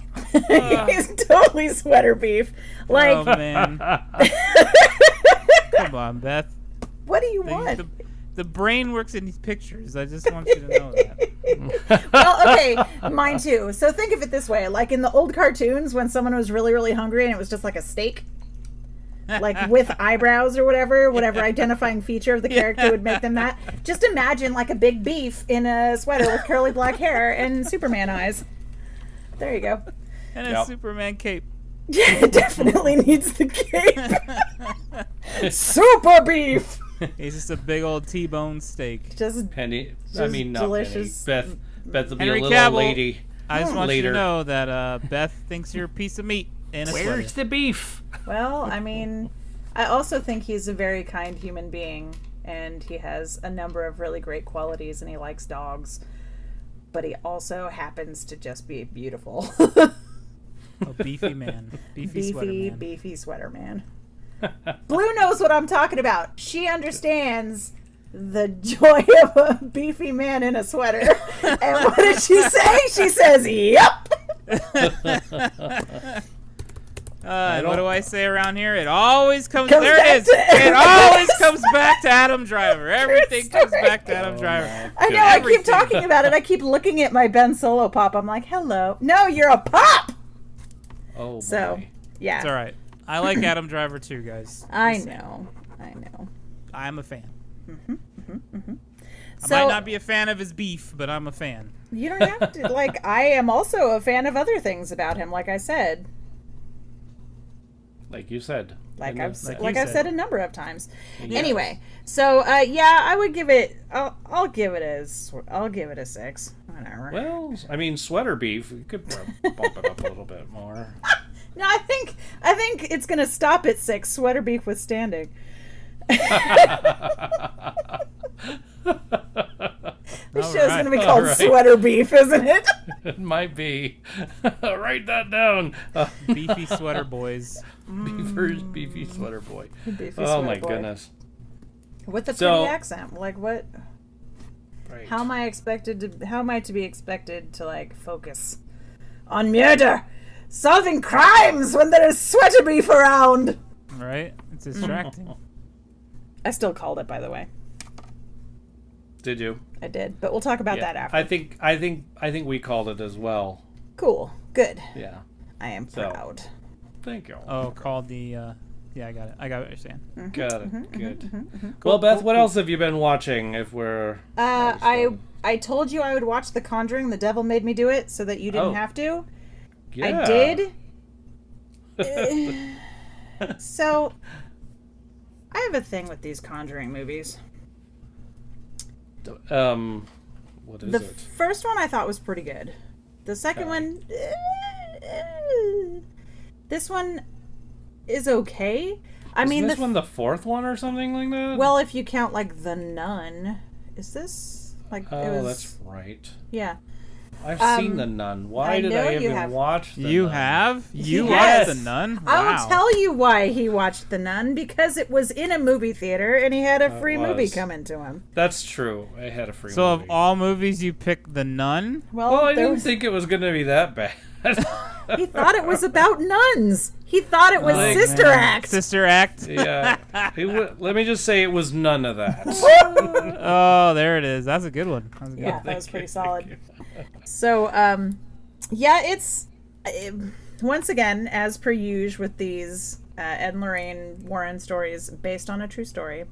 He's totally sweater beef. Like, Oh man. Come on, Beth. what do you want? The brain works in these pictures. I just want you to know that. Well, okay, mine too. So think of it this way: like in the old cartoons, when someone was really, really hungry and it was just like a steak, like with eyebrows or whatever identifying feature of the character would make them that. Just imagine like a big beef in a sweater with curly black hair and Superman eyes. There you go. And a Yep. Superman cape. Yeah, it definitely needs the cape. Super beef. He's just a big old T-bone steak. Just Penny. I Just mean, not delicious. Penny. Beth will be Henry a little Cavill. lady. I just want Later. you to know that Beth thinks you're a piece of meat in a Where's sweater. the beef? Well, I mean, I also think he's a very kind human being, and he has a number of really great qualities, and he likes dogs. But he also happens to just be beautiful. A beefy man. Beefy sweater man. Beefy sweater man. Blue knows what I'm talking about. She understands the joy of a beefy man in a sweater. And what did she say? She says, "Yep." And what do I say around here? It always comes Comes there back it is. to It Adam. always comes back to Adam Driver. Everything comes story. back to Adam Driver. I know. I Everything. keep talking about it. I keep looking at my Ben Solo pop. I'm like, "Hello, no, you're a pop." Oh, So, boy. yeah, It's all right. I like Adam Driver too, guys. I know. I'm a fan. I So might not be a fan of his beef, but I'm a fan. you don't have to. Like, I am also a fan of other things about him. Like I said, Like you said. like In I've the- you I've said. said a number of times. Yes. Anyway, so yeah, I would give it. I'll give it a 6. Whatever. Well, I mean, sweater beef. You could bump it up a little bit more. No, I think it's gonna stop at 6. Sweater beef withstanding. This show's right. gonna be called right. Sweater Beef, isn't it? It might be. Write that down. Beefy sweater boys. Beefy sweater boy. Beefy Oh sweater my boy. goodness. With a So- pretty accent. Like what? Right. How am I to be expected to like focus on murder, solving crimes when there is sweater beef around? Right? It's distracting. I still called it, by the way. Did you? I did, but we'll talk about that after. I think we called it as well. Cool. Good. Yeah. I am So- proud. Thank you. Oh, called the yeah, I got it. I got what you're saying. Got it. Good. Well, Beth, what else have you been watching? If we're I told you I would watch The Conjuring. The devil made me do it so that you didn't Oh. have to. yeah. I did. So, I have a thing with these Conjuring movies. What is The it? first one I thought was pretty good. The second Okay. one, this one is okay. I mean, this one the fourth one or something like that? well, if you count like The Nun, is this like? oh, it was, that's right. yeah. I've seen The Nun. Why I did know I you even have. watch The You Nun? have? You Yes. watched The Nun? I Wow. will tell you why he watched The Nun, because it was in a movie theater and he had a free movie was. coming to him. That's true. I had a free So movie. of all movies, you picked The Nun? well, I there didn't was- think it was going to be that bad. he thought it was about nuns. He thought it was Like, Sister Act. Sister Act? yeah. Let me just say it was none of that. Oh, there it is. That's a good one. That's a good Yeah, one. that was pretty solid. So, yeah, it's once again, as per usual with these Ed and Lorraine Warren stories based on a true story.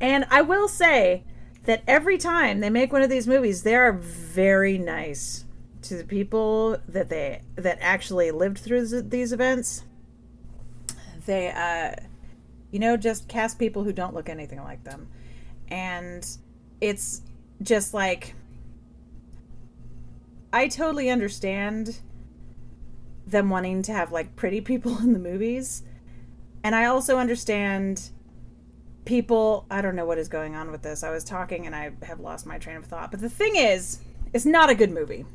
And I will say that every time they make one of these movies, they are very nice to the people that actually lived through these events. They, just cast people who don't look anything like them. And it's just like, I totally understand them wanting to have like pretty people in the movies. And I also understand people, I don't know what is going on with this. I was talking and I have lost my train of thought. But the thing is, it's not a good movie.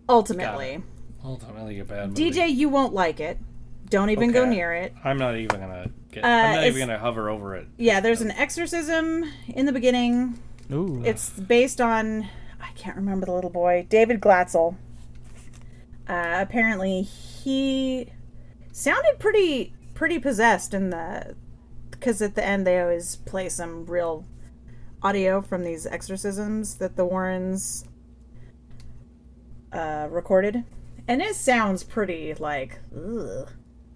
Ultimately. Ultimately, a bad movie. DJ, you won't like it. Don't even go Okay. near it. I'm not even gonna get. I'm not it's- even gonna hover over it. Yeah, there's an exorcism in the beginning. Ooh. It's based on I can't remember the little boy, David Glatzel. Apparently, he sounded pretty possessed because at the end they always play some real audio from these exorcisms that the Warrens recorded, and it sounds pretty like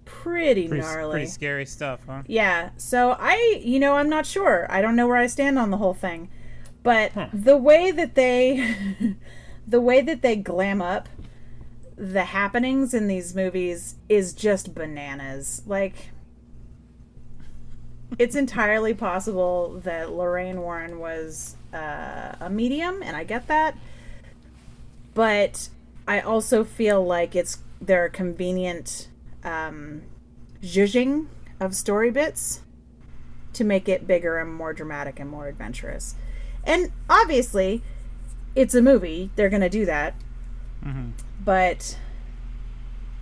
pretty gnarly, pretty scary stuff, huh? Yeah. So I'm not sure. I don't know where I stand on the whole thing, but the way that they glam up the happenings in these movies is just bananas. Like, it's entirely possible that Lorraine Warren was a medium, and I get that. But I also feel like they're convenient zhuzhing of story bits to make it bigger and more dramatic and more adventurous. And obviously, it's a movie. They're going to do that. Mm-hmm. But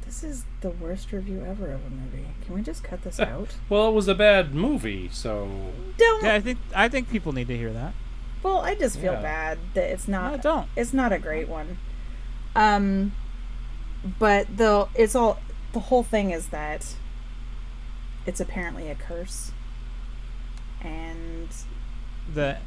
this is the worst review ever of a movie. Can we just cut this out? Well, it was a bad movie, so... Yeah, I think people need to hear that. Well, I just feel bad that it's not... No, don't. It's not a great one. But the whole thing is that it's apparently a curse. And... The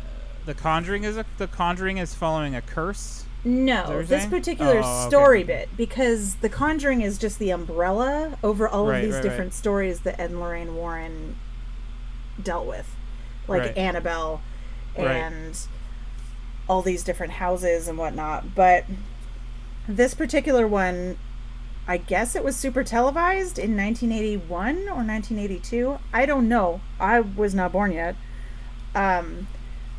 Conjuring is following a curse? No, this particular story bit, because The Conjuring is just the umbrella over all of these different stories that Ed and Lorraine Warren dealt with, like Annabelle and all these different houses and whatnot. But this particular one, I guess it was super televised in 1981 or 1982. I don't know. I was not born yet.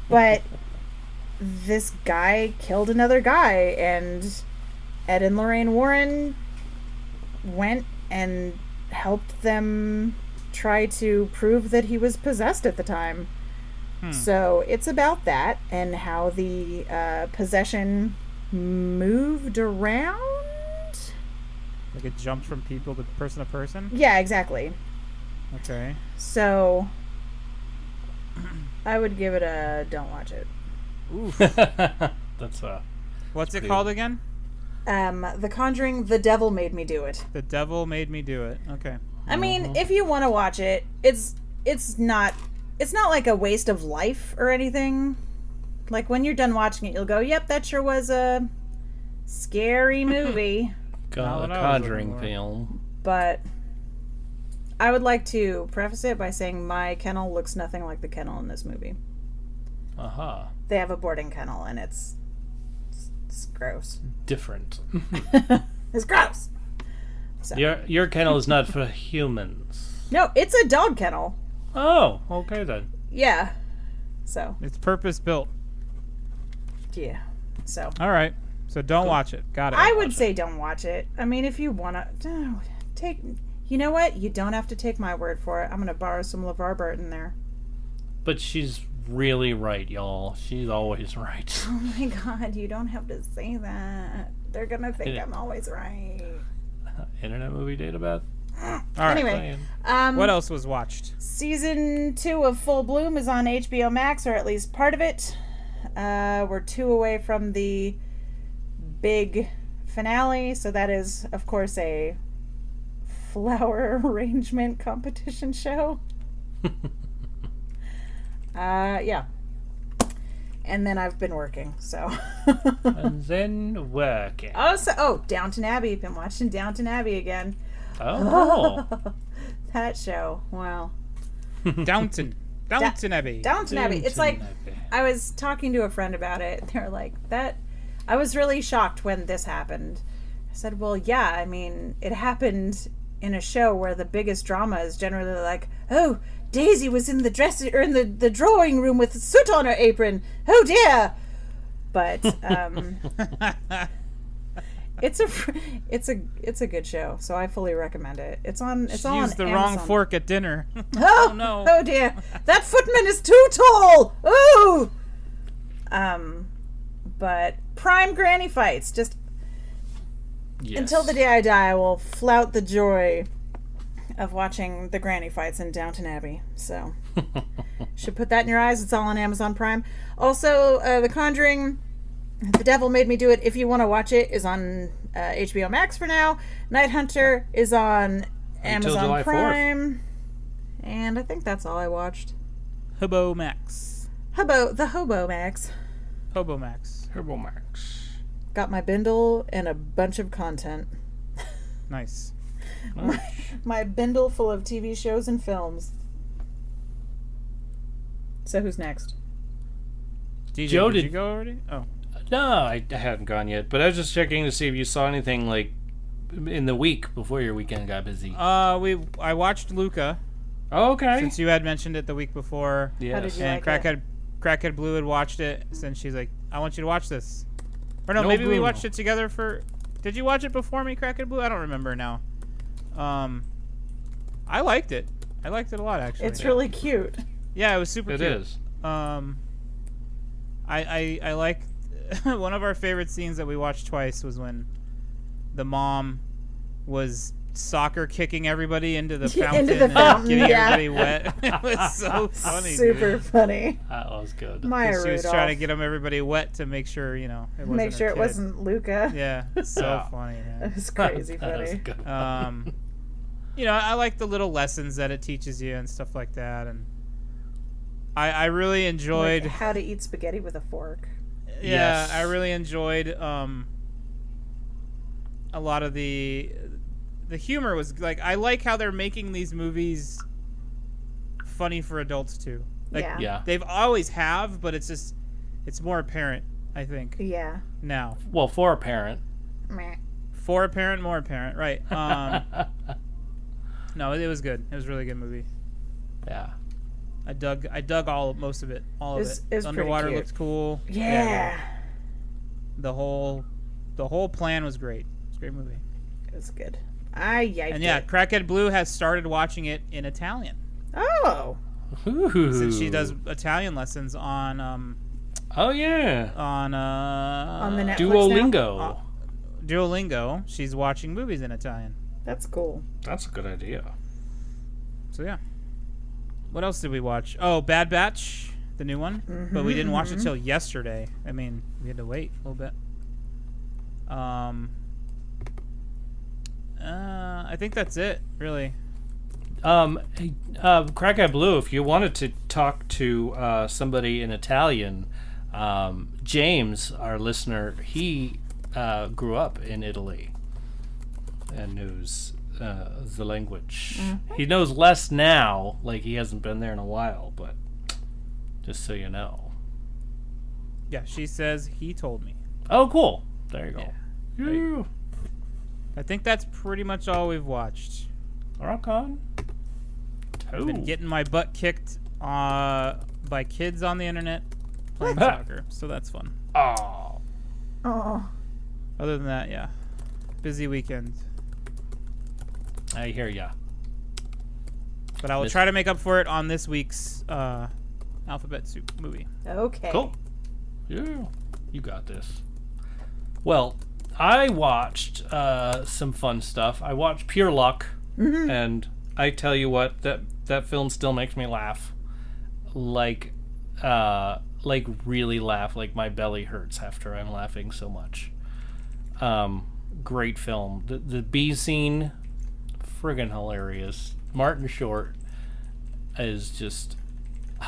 But this guy killed another guy, and Ed and Lorraine Warren went and helped them try to prove that he was possessed at the time. So it's about that and how the possession moved around. Like it jumped from people to person? Yeah, exactly. Okay. So I would give it a don't watch it. Oof. That's What's it called again? The Conjuring, The Devil Made Me Do It. The Devil Made Me Do It. Okay. I mean, if you want to watch it, it's not like a waste of life or anything. Like, when you're done watching it, you'll go, yep, that sure was a scary movie. a Conjuring film. But I would like to preface it by saying my kennel looks nothing like the kennel in this movie. Aha. They have a boarding kennel, and it's gross. Different. It's gross. So. Your kennel is not for humans. No, it's a dog kennel. Oh, okay then. Yeah. So. It's purpose built. Yeah. So. All right. So don't watch it. Got it. I would say don't watch it. I mean, if you want to take... You know what? You don't have to take my word for it. I'm going to borrow some LeVar Burton there. But she's really right, y'all. She's always right. Oh my god, you don't have to say that. They're going to think I'm always right. Internet Movie Database? All right. Anyway. What else was watched? Season 2 of Full Bloom is on HBO Max, or at least part of it. We're 2 away from the big finale, so that is, of course, a flower arrangement competition show. Yeah. And then I've been working, so. And then working. Downton Abbey. Been watching Downton Abbey again. Oh. That show. Wow. Downton Abbey. Downton Abbey. It's like, I was talking to a friend about it. They're like, I was really shocked when this happened. I said, well, yeah, I mean, it happened in a show where the biggest drama is generally like, oh, Daisy was in the drawing room with soot on her apron. Oh dear. But it's a good show, so I fully recommend it. It's on She on used the Amazon. wrong fork at dinner. Oh no. Oh dear. That footman is too tall. Ooh. But prime granny fights. Just Yes. until the day I die, I will flout the joy of watching the granny fights in Downton Abbey. So, should put that in your eyes. It's all on Amazon Prime. Also, The Conjuring, The Devil Made Me Do It, if you want to watch it, is on HBO Max for now. Night Hunter is on Amazon July 4th. Prime. And I think that's all I watched. Hobo Max. The Hobo Max. Hobo Max. Turbo Max. Got my bindle and a bunch of content. Nice. My bindle full of TV shows and films. So who's next? DJ, Joe, did did- you go already? Oh. No, I hadn't gone yet, but I was just checking to see if you saw anything like in the week before your weekend got busy. I watched Luca Oh, okay. since you had mentioned it the week before. Yes. How did you And like Crackhead Blue had watched it, and she's like, "I want you to watch this." Or no, No, maybe we Bruno. watched it together for. Did you watch it before me, Crackhead Blue? I don't remember now. I liked it. I liked it a lot, actually. It's really cute. Yeah, it was super It cute. is. I like one of our favorite scenes that we watched twice was when the mom was soccer kicking everybody into the fountain, Into the and fountain, getting yeah. everybody wet. It was so funny. Super dude. funny. That was good. Maya 'Cause she was Rudolph. trying to get everybody wet to make sure, it wasn't Make her sure it kid. wasn't Luca. Yeah, so Yeah. funny, It man. was crazy That was funny. good. I like the little lessons that it teaches you and stuff like that, and I really enjoyed. Like how to eat spaghetti with a fork. Yeah, Yes. I really enjoyed a lot of the humor was like, I like how they're making these movies funny for adults too. Like Yeah. Yeah. they've always have, but it's more apparent, I think, Yeah. now. Well, for a parent. Meh. For apparent, more apparent, right? No, it was good. It was a really good movie. Yeah. I dug most of it. All of It's- it. it's pretty Underwater cute. looked cool. Yeah. The whole plan was great. It's a great movie. It was good. I yiked And yeah, it. Crackhead Blue has started watching it in Italian Oh. Ooh. since she does Italian lessons on Oh yeah. On the Netflix Duolingo. now? Duolingo. She's watching movies in Italian. That's cool. That's a good idea. So yeah. What else did we watch? Oh, Bad Batch, the new one. But we didn't watch it till yesterday. I mean, we had to wait a little bit. I think that's it, really. Crackhead Blue, if you wanted to talk to somebody in Italian, James, our listener, he grew up in Italy and knows the language. He knows less now, like he hasn't been there in a while, but just so you know. Yeah, she says he told me. Oh, cool. There you go. Yeah. Yeah. you I think that's pretty much all we've watched. Rock on. I've been getting my butt kicked by kids on the internet playing soccer, so that's fun. Oh. Oh. Other than that, yeah, busy weekend. I hear ya. But I will Miss- try to make up for it on this week's Alphabet Soup movie. Okay. Cool. Yeah, you got this. Well, I watched some fun stuff. I watched Pure Luck, and I tell you what, that film still makes me laugh, like really laugh. Like my belly hurts after I'm laughing so much. Great film. The bee scene, friggin' hilarious. Martin Short is just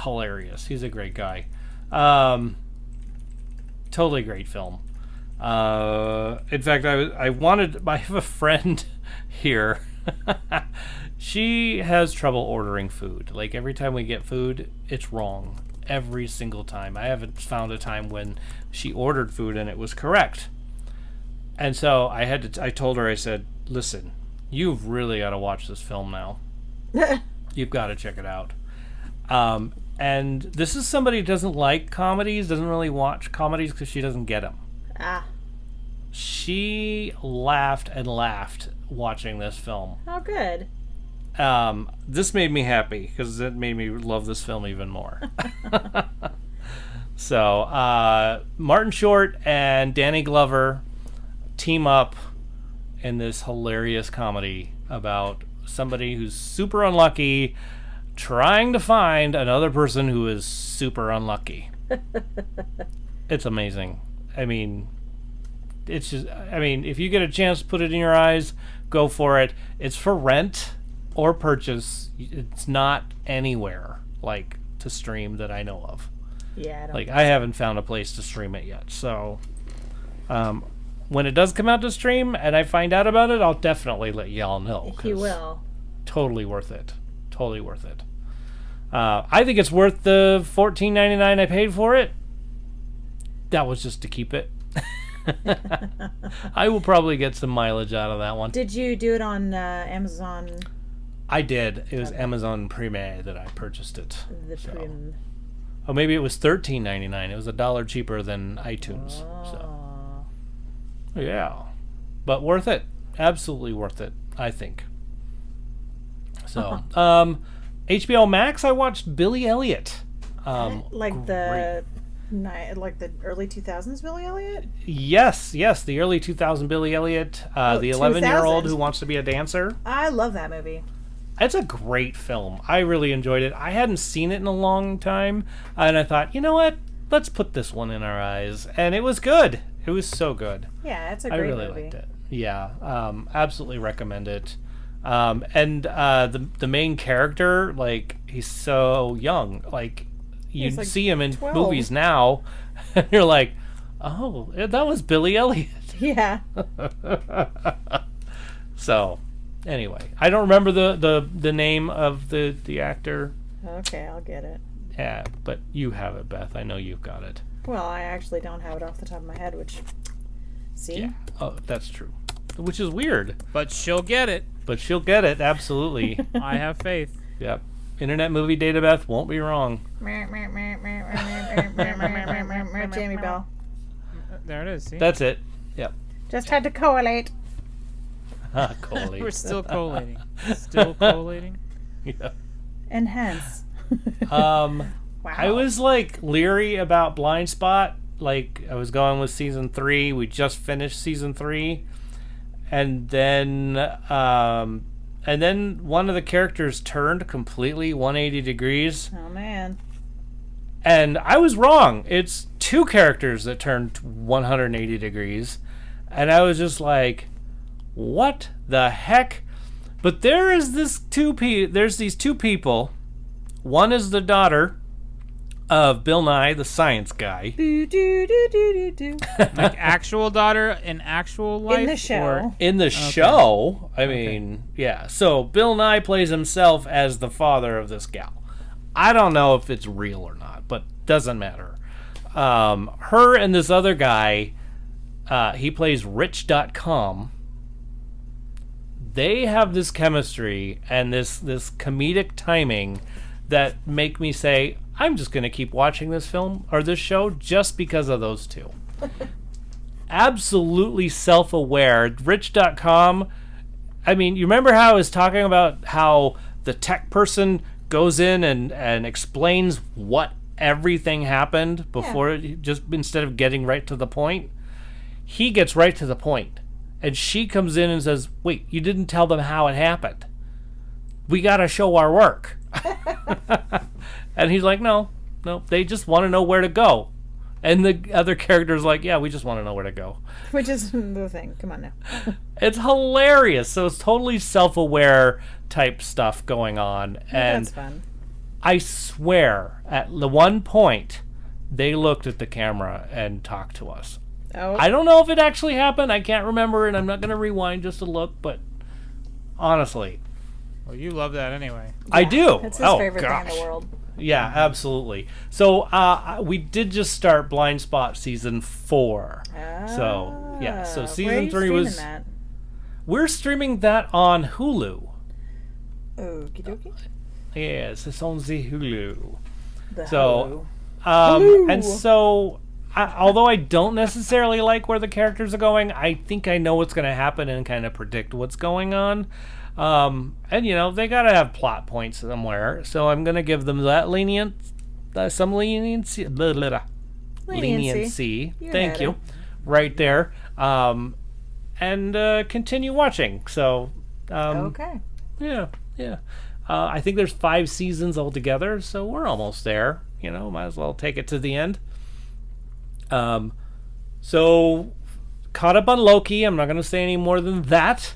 hilarious. He's a great guy. Totally great film. In fact, I have a friend here. She has trouble ordering food. Like every time we get food, it's wrong. Every single time. I haven't found a time when she ordered food and it was correct. And so I told her, I said, listen, you've really got to watch this film now. You've got to check it out. And this is somebody who doesn't like comedies, doesn't really watch comedies because she doesn't get them. Ah. She laughed and laughed watching this film. Oh, good. This made me happy because it made me love this film even more. So, Martin Short and Danny Glover team up in this hilarious comedy about somebody who's super unlucky trying to find another person who is super unlucky. It's amazing. I mean, it's just, I mean, if you get a chance to put it in your eyes, go for it. It's for rent or purchase. It's not anywhere like to stream that I know of. Yeah, I haven't found a place to stream it yet. So when it does come out to stream and I find out about it, I'll definitely let y'all know. He will. Totally worth it. Totally worth it. I think it's worth the $14.99 I paid for it. That was just to keep it. I will probably get some mileage out of that one. Did you do it on Amazon? I did. It was Amazon Prime that I purchased it. Prime. Oh, maybe it was $13.99. It was $1 cheaper than iTunes. Oh. So yeah, but worth it. Absolutely worth it, I think. So HBO Max, I watched Billy Elliot. Like the early 2000s Billy Elliot? Yes, the early 2000 Billy Elliot, the 11-year-old who wants to be a dancer. I love that movie. It's a great film. I really enjoyed it. I hadn't seen it in a long time, and I thought, you know what? Let's put this one in our eyes. And it was good. It was so good. Yeah, it's a great movie. I really liked it. Yeah, absolutely recommend it. And the main character, like, he's so young. Like, you like see him in 12. movies now, and you're like, oh, that was Billy Elliot. Yeah. So, anyway, I don't remember the name of the actor. Okay, I'll get it. Yeah, but you have it, Beth. I know you've got it. Well, I actually don't have it off the top of my head, which... See? Yeah. Oh, that's true. Which is weird. But she'll get it. But she'll get it, absolutely. I have faith. Yep. Internet Movie Data Beth won't be wrong. Jamie Bell. There it is, see? That's it. Yep. Just had to collate. Collate. We're still collating. Still collating? Yeah. Enhance. Wow. Wow. I was like leery about Blind Spot. Like I was going with season 3. We just finished season 3, and then one of the characters turned completely 180 degrees. Oh man. And I was wrong. It's 2 characters that turned 180 degrees, and I was just like, what the heck? But there's these 2 people. One is the daughter of Bill Nye, the science guy. Like actual daughter in actual life? In the show. Or? In the show, I mean, yeah. So Bill Nye plays himself as the father of this gal. I don't know if it's real or not, but doesn't matter. Her and this other guy, he plays Rich.com. They have this chemistry and this comedic timing that make me say, I'm just going to keep watching this film or this show just because of those 2. Absolutely self-aware. Rich.com, I mean, you remember how I was talking about how the tech person goes in and explains what everything happened before, just instead of getting right to the point? He gets right to the point. And she comes in and says, wait, you didn't tell them how it happened. We got to show our work. And he's like, no, they just want to know where to go. And the other character's like, yeah, we just want to know where to go. Which is the thing. Come on now. It's hilarious. So it's totally self-aware type stuff going on. And that's fun. I swear, at the one point, they looked at the camera and talked to us. Oh. I don't know if it actually happened. I can't remember, and I'm not going to rewind just to look, but honestly. Well, you love that anyway. I do. It's his favorite thing in the world. Yeah, absolutely. So we did just start Blind Spot season 4. So yeah, so season 3 was. That? We're streaming that on Hulu. Okie dokie. Yes, it's on the Hulu. Hulu. And so, although I don't necessarily like where the characters are going, I think I know what's going to happen and kind of predict what's going on. And they gotta have plot points somewhere, so I'm gonna give them that some leniency. Leniency. Thank you. Right there. And continue watching. So. Okay. Yeah. I think there's 5 seasons altogether, so we're almost there. Might as well take it to the end. So, caught up on Loki. I'm not going to say any more than that.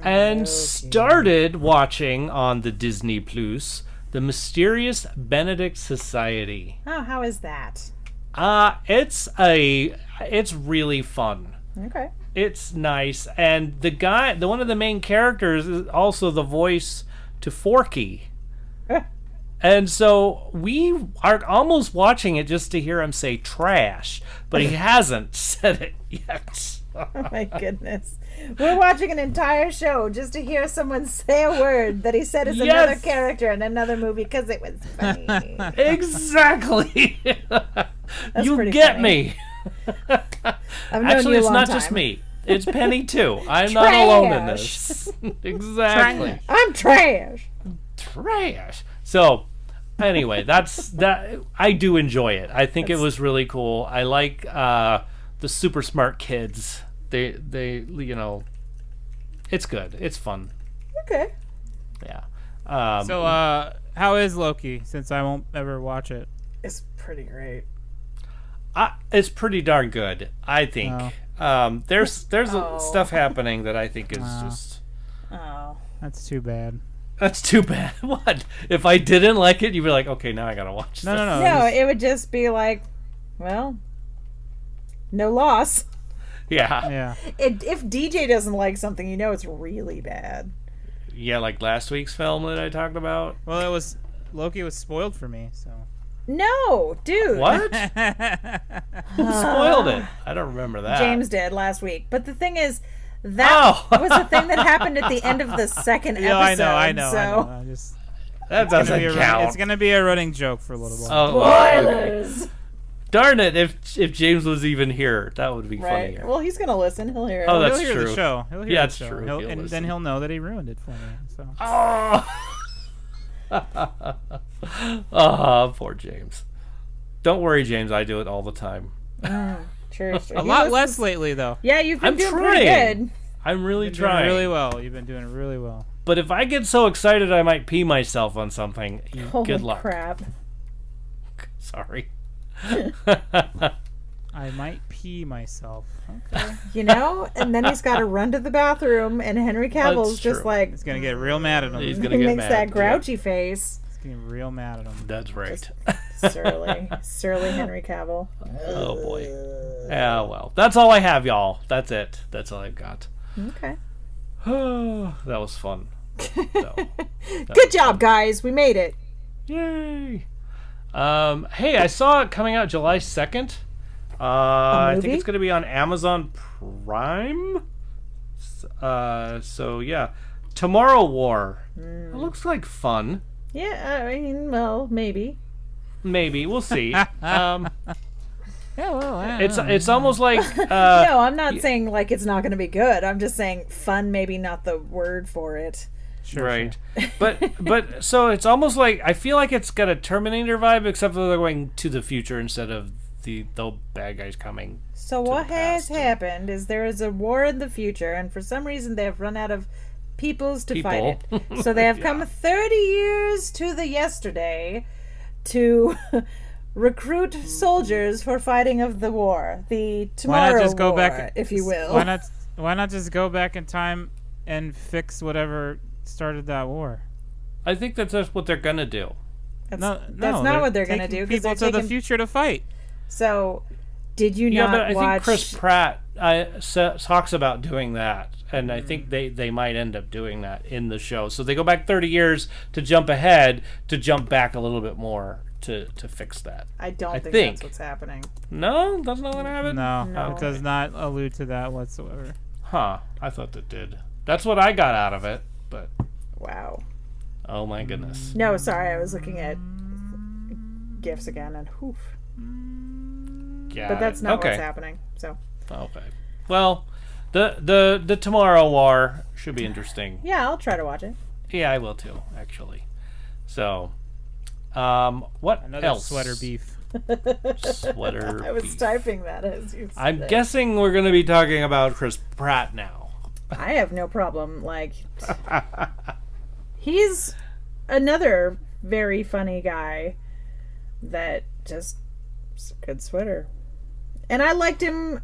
And Loki. started watching on the Disney Plus The Mysterious Benedict Society. Oh, how is that? It's really fun. Okay. It's nice, and the one of the main characters is also the voice to Forky. And so we are almost watching it just to hear him say trash, but he hasn't said it yet. Oh my goodness. We're watching an entire show just to hear someone say a word that he said is another Yes. character in another movie because it was funny. Exactly. You pretty get funny. me. I've known Actually, you a it's long not time. just me. It's Penny too. I'm not alone in this. Exactly. I'm trash. Trash. So, anyway, that's that. I do enjoy it. I think it was really cool. I like the super smart kids. They it's good. It's fun. Okay. Yeah. So, how is Loki? Since I won't ever watch it. It's pretty great. It's pretty darn good, I think. There's stuff happening that I think is just. Oh. That's too bad. That's too bad. What? If I didn't like it, you'd be like, okay, now I gotta watch this. No. No, it would just be like, well, no loss. Yeah. Yeah. If DJ doesn't like something, you know it's really bad. Yeah, like last week's film that I talked about. Well, Loki was spoiled for me, so. No, dude. What? Who spoiled it? I don't remember that. James did last week. But the thing is, that was the thing that happened at the end of the second episode. I know. So. I just. That doesn't count. It's gonna be a running joke for a little while. Oh, Spoilers. darn it! If James was even here, that would be Right. funnier. Well, he's gonna listen. He'll hear it. Oh, that's he'll hear true. the show. He'll hear Yeah, the it's show. true. He'll, He'll and listen. then he'll know that he ruined it for me. So. Oh, poor James. Don't worry, James. I do it all the time. True. A lot less lately, though. Yeah, you've been I'm doing trying. pretty good. I'm really You've been doing trying. really well. You've been doing really well. But if I get so excited, I might pee myself on something. Holy Good luck. crap. Sorry. I might pee myself. Okay. You know? And then he's got to run to the bathroom, and Henry Cavill's That's just true. like... He's gonna get real mad at him. He's He gonna get makes mad. that grouchy face. He's getting real mad at him. That's right. Surly Henry Cavill. Oh boy. Yeah, well, that's all I have, y'all. That's it. That's all I've got. Okay. That was fun. So, Good job, guys. We made it. yay. Hey, I saw it coming out July 2nd. I think movie? it's going to be on Amazon Prime. So yeah, Tomorrow War. It looks like fun. Yeah, I mean, well, maybe. Maybe we'll see. Yeah, well, It's almost like No, I'm not saying like it's not going to be good. I'm just saying fun, maybe not the word for it. sure, right. But so it's almost like I feel like it's got a Terminator vibe, except for they're going to the future instead of the bad guys coming. So what the has past. happened is there is a war in the future, and for some reason they have run out of peoples to fight People. it. So they have come 30 years to the yesterday to recruit soldiers for fighting of the war, the Tomorrow Why not just go War, back? if you will. Why not just go back in time and fix whatever started that war? I think that's just what they're gonna do. That's No, not what they're going to taking do. 'Cause People they're to the taking- future to fight. So, did you Yeah, not but I watch? think Chris Pratt talks about doing that, and I think they might end up doing that in the show. So they go back 30 years to jump ahead, to jump back a little bit more to fix that. I don't I think, think. that's what's happening. No, that's not what happened. No, No. it does not allude to that whatsoever. Huh? I thought that did. That's what I got out of it. But Wow. oh my goodness. No, sorry, I was looking at gifs again, and whoof. Yeah. But that's not okay. what's happening. So Okay. Well, the Tomorrow War should be interesting. yeah, I'll try to watch it. Yeah, I will too, actually. So, what Another else? sweater beef. Sweater I was beef. typing that as you said I'm it. guessing we're going to be talking about Chris Pratt now. I have no problem. Like, he's another very funny guy that just is a good sweater. And I liked him,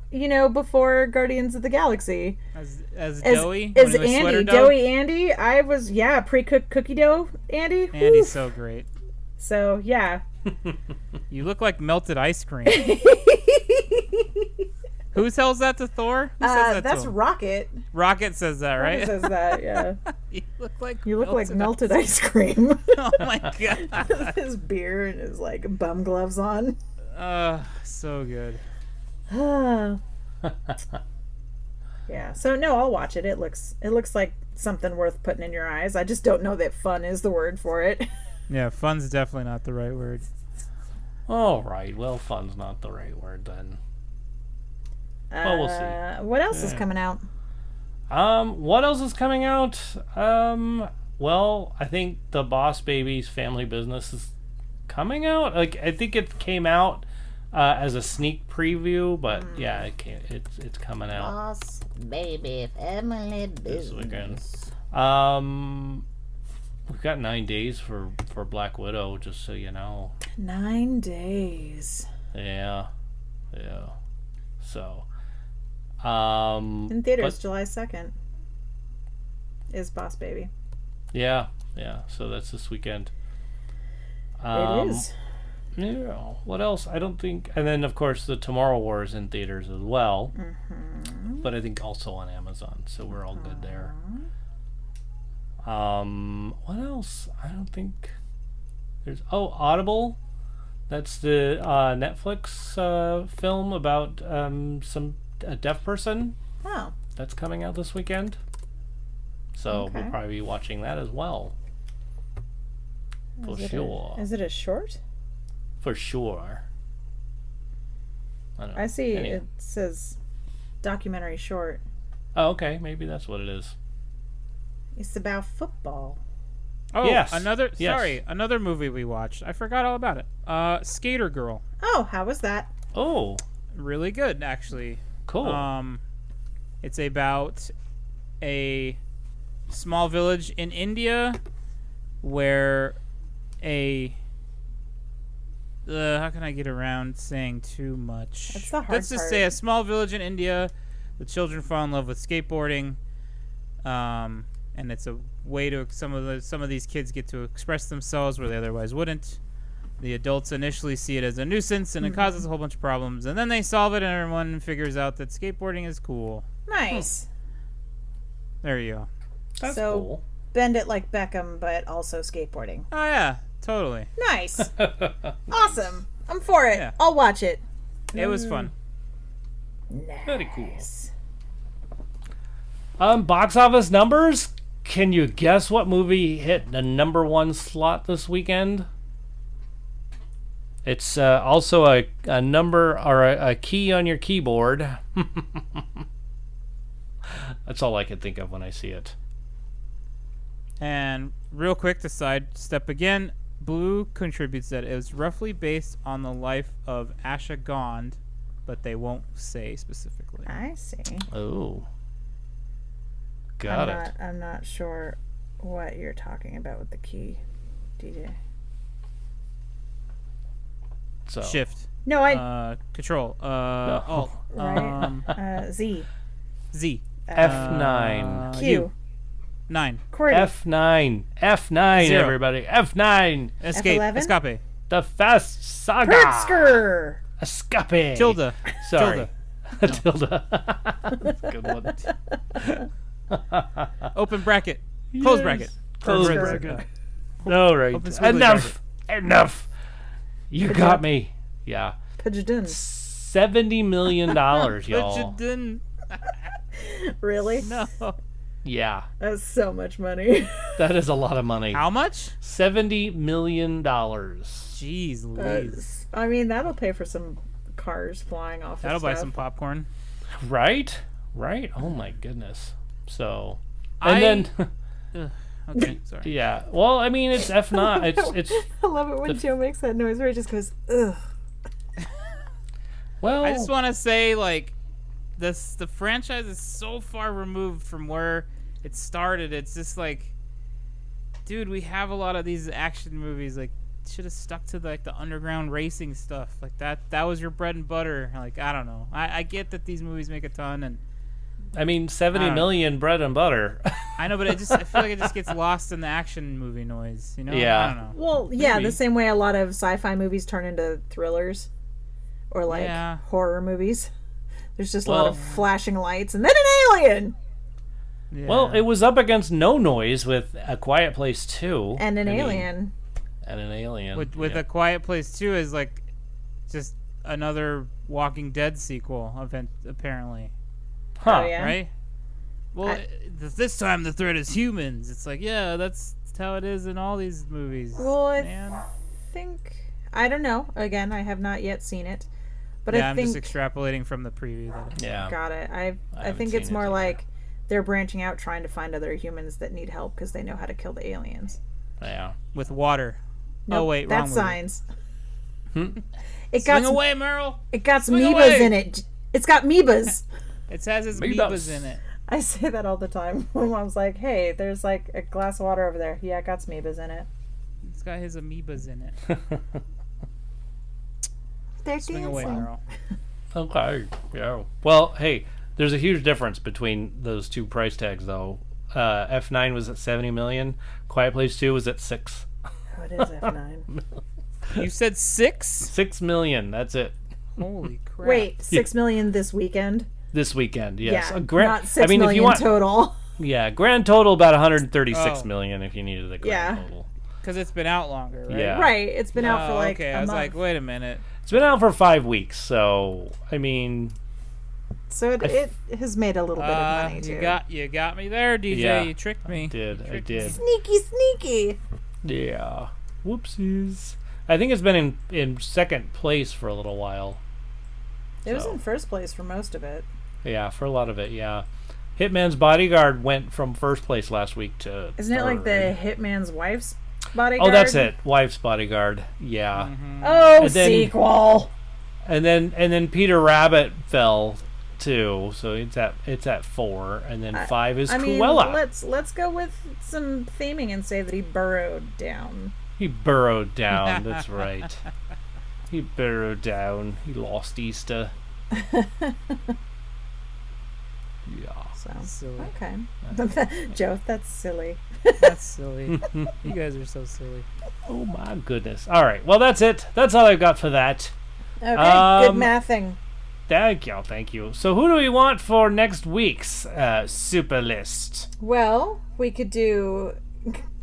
before Guardians of the Galaxy. As Doughy? As When he was sweater Andy, dough? Doughy Andy. I was, pre-cooked cookie dough Andy. Andy's Oof. so great. So, yeah. You look like melted ice cream. Who tells that to Thor? Who says that That's to him? Rocket. Rocket says that, right? Rocket says that, yeah. You look like melted ice cream. Oh my god. His beer and his bum gloves on. So good. Yeah. So no, I'll watch it. It looks like something worth putting in your eyes. I just don't know that fun is the word for it. Yeah, fun's definitely not the right word. All right. Well, fun's not the right word then. Well, we'll see. What else is coming out? What else is coming out? Well, I think the Boss Baby's Family Business is coming out. I think it came out as a sneak preview, but yeah, it's coming out Boss Baby Family this Business. weekend. We've got 9 days for Black Widow, just so you know. 9 days. Yeah. So, In theaters, July 2nd. Is Boss Baby. Yeah. So that's this weekend. It is. Yeah. What else? I don't think. And then, of course, the Tomorrow War is in theaters as well. But I think also on Amazon, so we're all good there. What else? I don't think there's. Oh, Audible. That's the Netflix film about a deaf person. Oh. That's coming out this weekend. So Okay. we'll probably be watching that as well. For sure. Is it a short? For sure. I don't know. I see Anyway. it says documentary short. Oh, okay. Maybe that's what it is. It's about football. Oh, Yes. Sorry, another movie we watched. I forgot all about it. Skater Girl. Oh, how was that? Oh, Really good, actually. cool. It's about a small village in India where how can I get around saying too much? That's the hard Let's just part. say a small village in India. The children fall in love with skateboarding, and it's a way to some of these kids get to express themselves where they otherwise wouldn't. The adults initially see it as a nuisance, and it causes a whole bunch of problems. And then they solve it, and everyone figures out that skateboarding is cool. Nice. There you go. That's so- cool. Bend it like Beckham, but also skateboarding. Oh yeah, totally. Nice. Awesome. I'm for it. Yeah. I'll watch it. It was fun. Nice. Very cool. Box office numbers. Can you guess what movie hit the #1 slot this weekend? It's also a number or a key on your keyboard. That's all I can think of when I see it. And real quick to sidestep again, Blue contributes that it was roughly based on the life of Asha Gond, but they won't say specifically. I see. Oh. Got it. I'm not sure what you're talking about with the key, DJ. So. Shift. No, I Control. Alt. right. Z. Z. F9. Q. U. 9. QWERTY. F9. F9, 0. everybody. F9. Escape. F11? Escape. The Fast Saga. Pritzker. Escape. Tilde. Sorry. Tilda. That's a good one. Open bracket. Close Yes. bracket. Close Or bracket. All right. Open squiggly Enough. You Good got job. me. Yeah. Pidgeon. $70 million, But you y'all. didn't. Really? No. Yeah. That's so much money. That is a lot of money. How much? $70 million. Jeez Louise. I mean, that'll pay for some cars flying off. That'll of buy stuff. some popcorn. Right? Oh my goodness. So, and then Okay, sorry. yeah. Well, I mean, it's F9. It's I love it when Joe makes that noise where he just goes, ugh. well. I just want to say, like, the franchise is so far removed from where it started. It's just like, dude, we have a lot of these action movies. Like, should have stuck to like the underground racing stuff. Like that was your bread and butter. Like I don't know. I get that these movies make a ton, and I mean, 70 million bread and butter. I know, but I feel like it just gets lost in the action movie noise. You know? Yeah. I don't know. Well, yeah, Maybe. the same way a lot of sci-fi movies turn into thrillers or like Yeah. horror movies. There's just a lot Well- of flashing lights and then an alien Yeah. Well, it was up against No Noise with A Quiet Place 2. and an I mean, alien. and an alien. with yeah. A Quiet Place 2 is like just another Walking Dead sequel event, apparently. Huh. Oh, yeah? Right? Well, I- this time the threat is humans. It's like, yeah, that's how it is in all these movies. Well, I man. think I don't know. Again, I have not yet seen it, but Yeah, I I'm think just extrapolating from the preview. Yeah. got it. I haven't think seen it's it more either. like they're branching out, trying to find other humans that need help because they know how to kill the aliens. Yeah. With water. Nope, Oh, wait, wrong that's movie. signs. Hmm? It got Swing away, Merle! it got Swing amoebas away! in it. It's got amoebas. It has its Amoebas. amoebas in it. I say that all the time. My mom's like, "Hey, there's like a glass of water over there. Yeah, it got amoebas in it." It's got his amoebas in it. They're Swing away, dancing. Merle. Okay. Yeah. Well, hey, there's a huge difference between those two price tags, though. F9 was at 70 million. Quiet Place 2 was at 6. Oh, it is F9. You said 6? 6 million. That's it. Holy crap. Wait, 6 million this weekend? This weekend, yes. Yeah, A grand, not 6 I mean, million if you want, total. yeah, grand total about 136 Oh. million if you needed the grand Yeah. total. Because it's been out longer, right? Yeah. Right, it's been out for Oh, like okay. a I was month. like, wait a minute. It's been out for 5 weeks, so I mean, So it has made a little bit of money too. You got me there, DJ. Yeah. You tricked me. I did. Sneaky, sneaky. Yeah. Whoopsies. I think it's been in second place for a little while. It was So. in first place for most of it. Yeah, for a lot of it, yeah. Hitman's Bodyguard went from first place last week to Isn't it like the third. Hitman's wife's bodyguard? Oh, that's it. Wife's Bodyguard. Yeah. Mm-hmm. Oh, And then- sequel. And then Peter Rabbit fell too, so it's at 4, and then 5 is I mean, Cruella. let's go with some theming and say that he burrowed down. He burrowed down. That's right. He burrowed down. He lost Easter. Yeah. So Silly. okay, Joe, that's silly. That's silly. You guys are so silly. Oh my goodness. All right. Well, that's it. That's all I've got for that. Okay, good Um, mathing. Thank you. So, who do we want for next week's super list? Well, we could do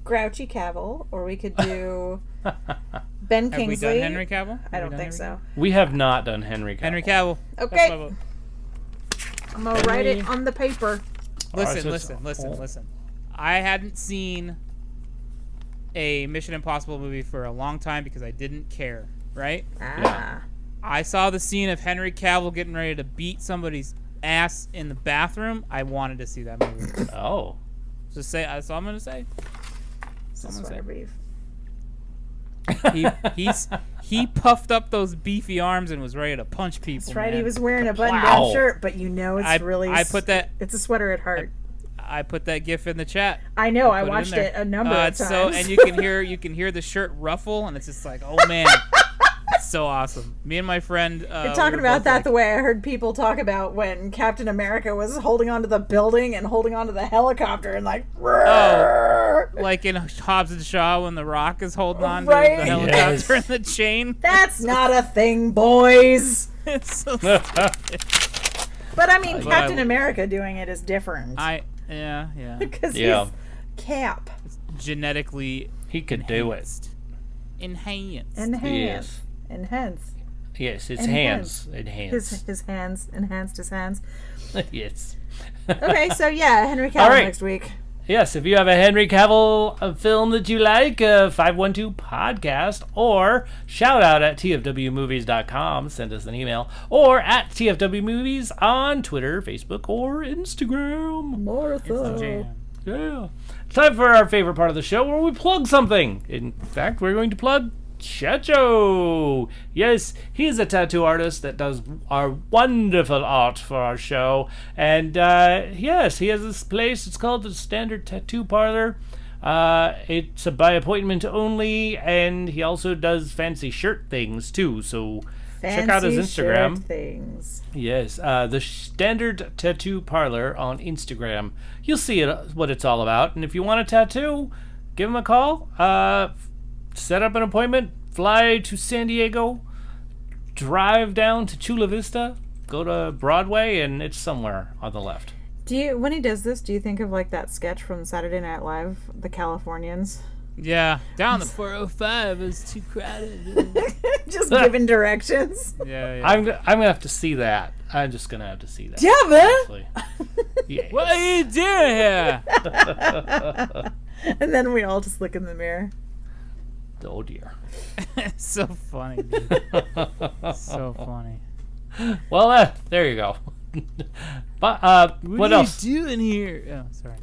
Grouchy Cavill, or we could do Ben Have we Kingsley. done Henry Cavill? I Have we don't done think Henry so. We have not done Henry Cavill. Henry Cavill. Okay. That's my vote. I'm gonna write it on the paper. All right, Listen, so- listen. I hadn't seen a Mission Impossible movie for a long time because I didn't care, right? Ah. I saw the scene of Henry Cavill getting ready to beat somebody's ass in the bathroom. I wanted to see that movie. Oh. Just say that's all I'm gonna say. It's a I'm gonna sweater say. beef. He puffed up those beefy arms and was ready to punch people. That's right. man. He was wearing a button-down Wow. shirt, but you know it's I really. I put that It's a sweater at heart. I put that GIF in the chat. I know. I Put watched in it there. a number of It's times. so, and you can hear the shirt ruffle, and it's just like, oh man, it's so awesome. Me and my friend. You're talking we were about both that like, the way I heard people talk about when Captain America was holding onto the building and holding onto the helicopter and like. like in Hobbs and Shaw when the Rock is holding on to Right? the helicopter and the chain. That's not a thing, boys. It's so But I mean, But Captain I- America doing it is different. yeah. Because Yeah. he's Cap. Genetically He could do it. enhanced. Enhance. Enhance. Yes, his Enhance. hands. Enhance. His hands. Enhanced his hands. Yes. Okay, so yeah, Henry Cavill All right. next week. Yes, if you have a Henry Cavill film that you like, 512 podcast, or shout out at tfwmovies.com, send us an email, or at tfwmovies on Twitter, Facebook, or Instagram. Martha. Jam. Yeah. Time for our favorite part of the show where we plug something. In fact, we're going to plug Checho. Yes, he's a tattoo artist that does our wonderful art for our show. And yes, he has this place. It's called the Standard Tattoo Parlor. It's by appointment only, and he also does fancy shirt things too. So check out his Instagram. Shirt things. Yes, the Standard Tattoo Parlor on Instagram. You'll see what it's all about. And if you want a tattoo, give him a call. Set up an appointment. Fly to San Diego. Drive down to Chula Vista. Go to Broadway, and it's somewhere on the left. When he does this, do you think of like that sketch from Saturday Night Live, The Californians? Yeah, down the 405 is too crowded. Just giving directions. Yeah. I'm gonna have to see that. I'm just gonna have to see that. Devin! Yes. What are you doing here? And then we all just look in the mirror. Oh dear. So funny, dude. So funny. Well, there you go. But what else? What are you doing here? Oh, sorry.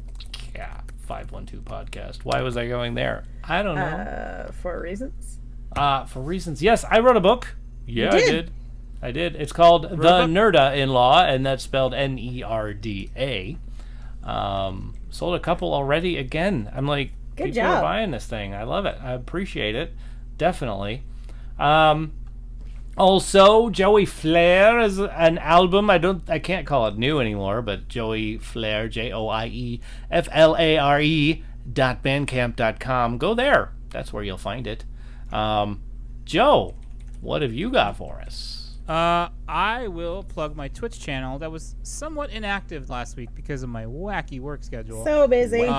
Yeah, 512 podcast. Why was I going there? I don't know. For reasons. For reasons. Yes, I wrote a book. Yeah, I did. It's called The Nerda-in-Law, and that's spelled Nerda. Sold a couple already. Again, I'm like, Good people job. are buying this thing. I love it. I appreciate it. Definitely. Also, Joey Flair is an album. I can't call it new anymore, but Joey Flair, JoeyFlare.bandcamp.com. Go there. That's where you'll find it. Joe, what have you got for us? I will plug my Twitch channel that was somewhat inactive last week because of my wacky work schedule. So busy.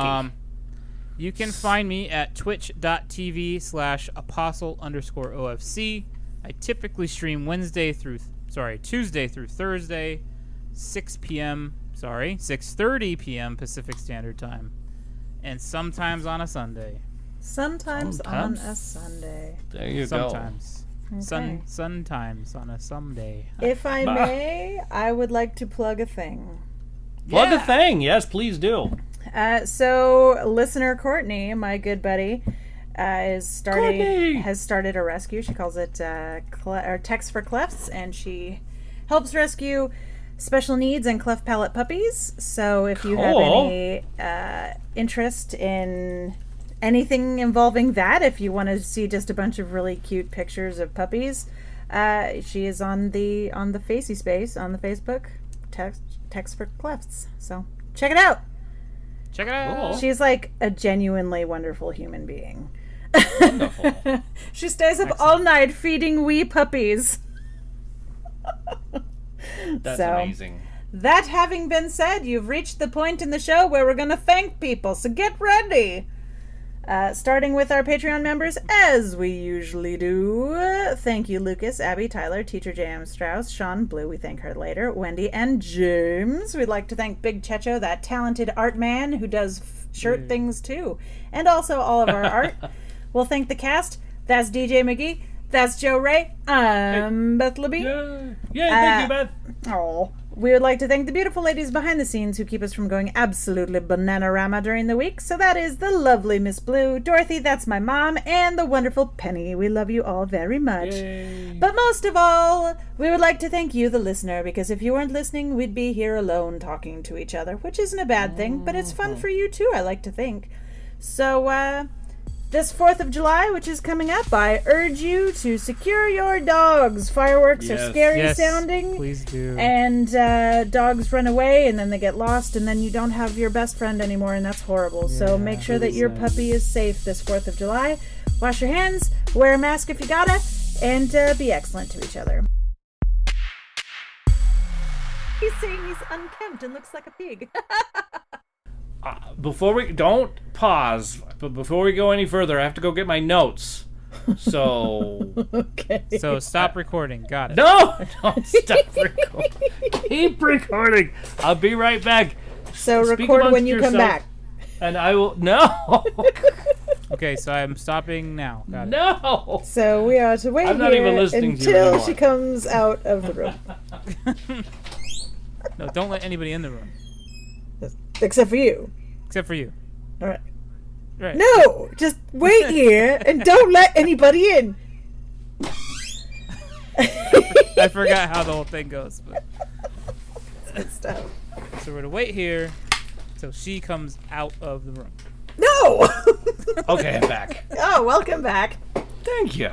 You can find me at twitch.tv/apostle_OFC. I typically stream Tuesday through Thursday, 6:30 p.m. Pacific Standard Time, and sometimes on a Sunday. Sometimes on a Sunday. There you Sometimes. Okay. Sometimes on a Sunday. If I may, I would like to plug a thing. Plug a thing. Yes, please do. So listener Courtney, my good buddy, has started a rescue. She calls it Text for Clefts, and she helps rescue special needs and cleft palate puppies. So if you have any interest in anything involving that, if you want to see just a bunch of really cute pictures of puppies, she is on the Facey Space on the Facebook. Text for Clefts. So check it out. Check it out. Cool. She's like a genuinely wonderful human being. Wonderful. She stays up all night feeding wee puppies. That's amazing. That having been said, you've reached the point in the show where we're going to thank people, so get ready. Starting with our Patreon members, as we usually do. Thank you, Lucas, Abby, Tyler, Teacher J.M. Strauss, Sean Blue, we thank her later, Wendy, and James. We'd like to thank Big Checho, that talented art man who does shirt things too, and also all of our art. We'll thank the cast. That's DJ McGee. That's Joe Ray. I'm Beth LeBee. Yeah, thank you, Beth. Oh, we would like to thank the beautiful ladies behind the scenes who keep us from going absolutely bananarama during the week. So that is the lovely Miss Blue, Dorothy, that's my mom, and the wonderful Penny. We love you all very much. Yay. But most of all, we would like to thank you, the listener, because if you weren't listening, we'd be here alone talking to each other, which isn't a bad thing, but it's fun for you too, I like to think. So, this 4th of July, which is coming up, I urge you to secure your dogs. Fireworks are scary sounding. Please do. And dogs run away, and then they get lost, and then you don't have your best friend anymore, and that's horrible. So make sure that your puppy is safe this 4th of July. Wash your hands, wear a mask if you gotta, and be excellent to each other. He's saying he's unkempt and looks like a pig. Before we don't pause, but before we go any further, I have to go get my notes. So Okay. So stop recording. Got it. no, don't stop recording. Keep recording. I'll be right back. So Speak record when amongst you come yourself, back. and I will. No, Okay, so I'm stopping now. Got it. no. So we are to wait I'm not here even listening to you until anymore. she comes out of the room. No, don't let anybody in the room Except for you. except for you. All right. Right. No, just wait here and don't let anybody in. I forgot how the whole thing goes. But. Good stuff. So we're to wait here till she comes out of the room. No, Oh! Okay, I'm back. Oh, welcome back. Thank you.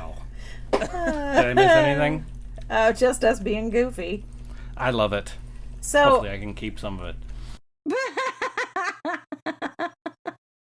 Did I miss anything? Oh, just us being goofy. I love it. So, Hopefully I can keep some of it.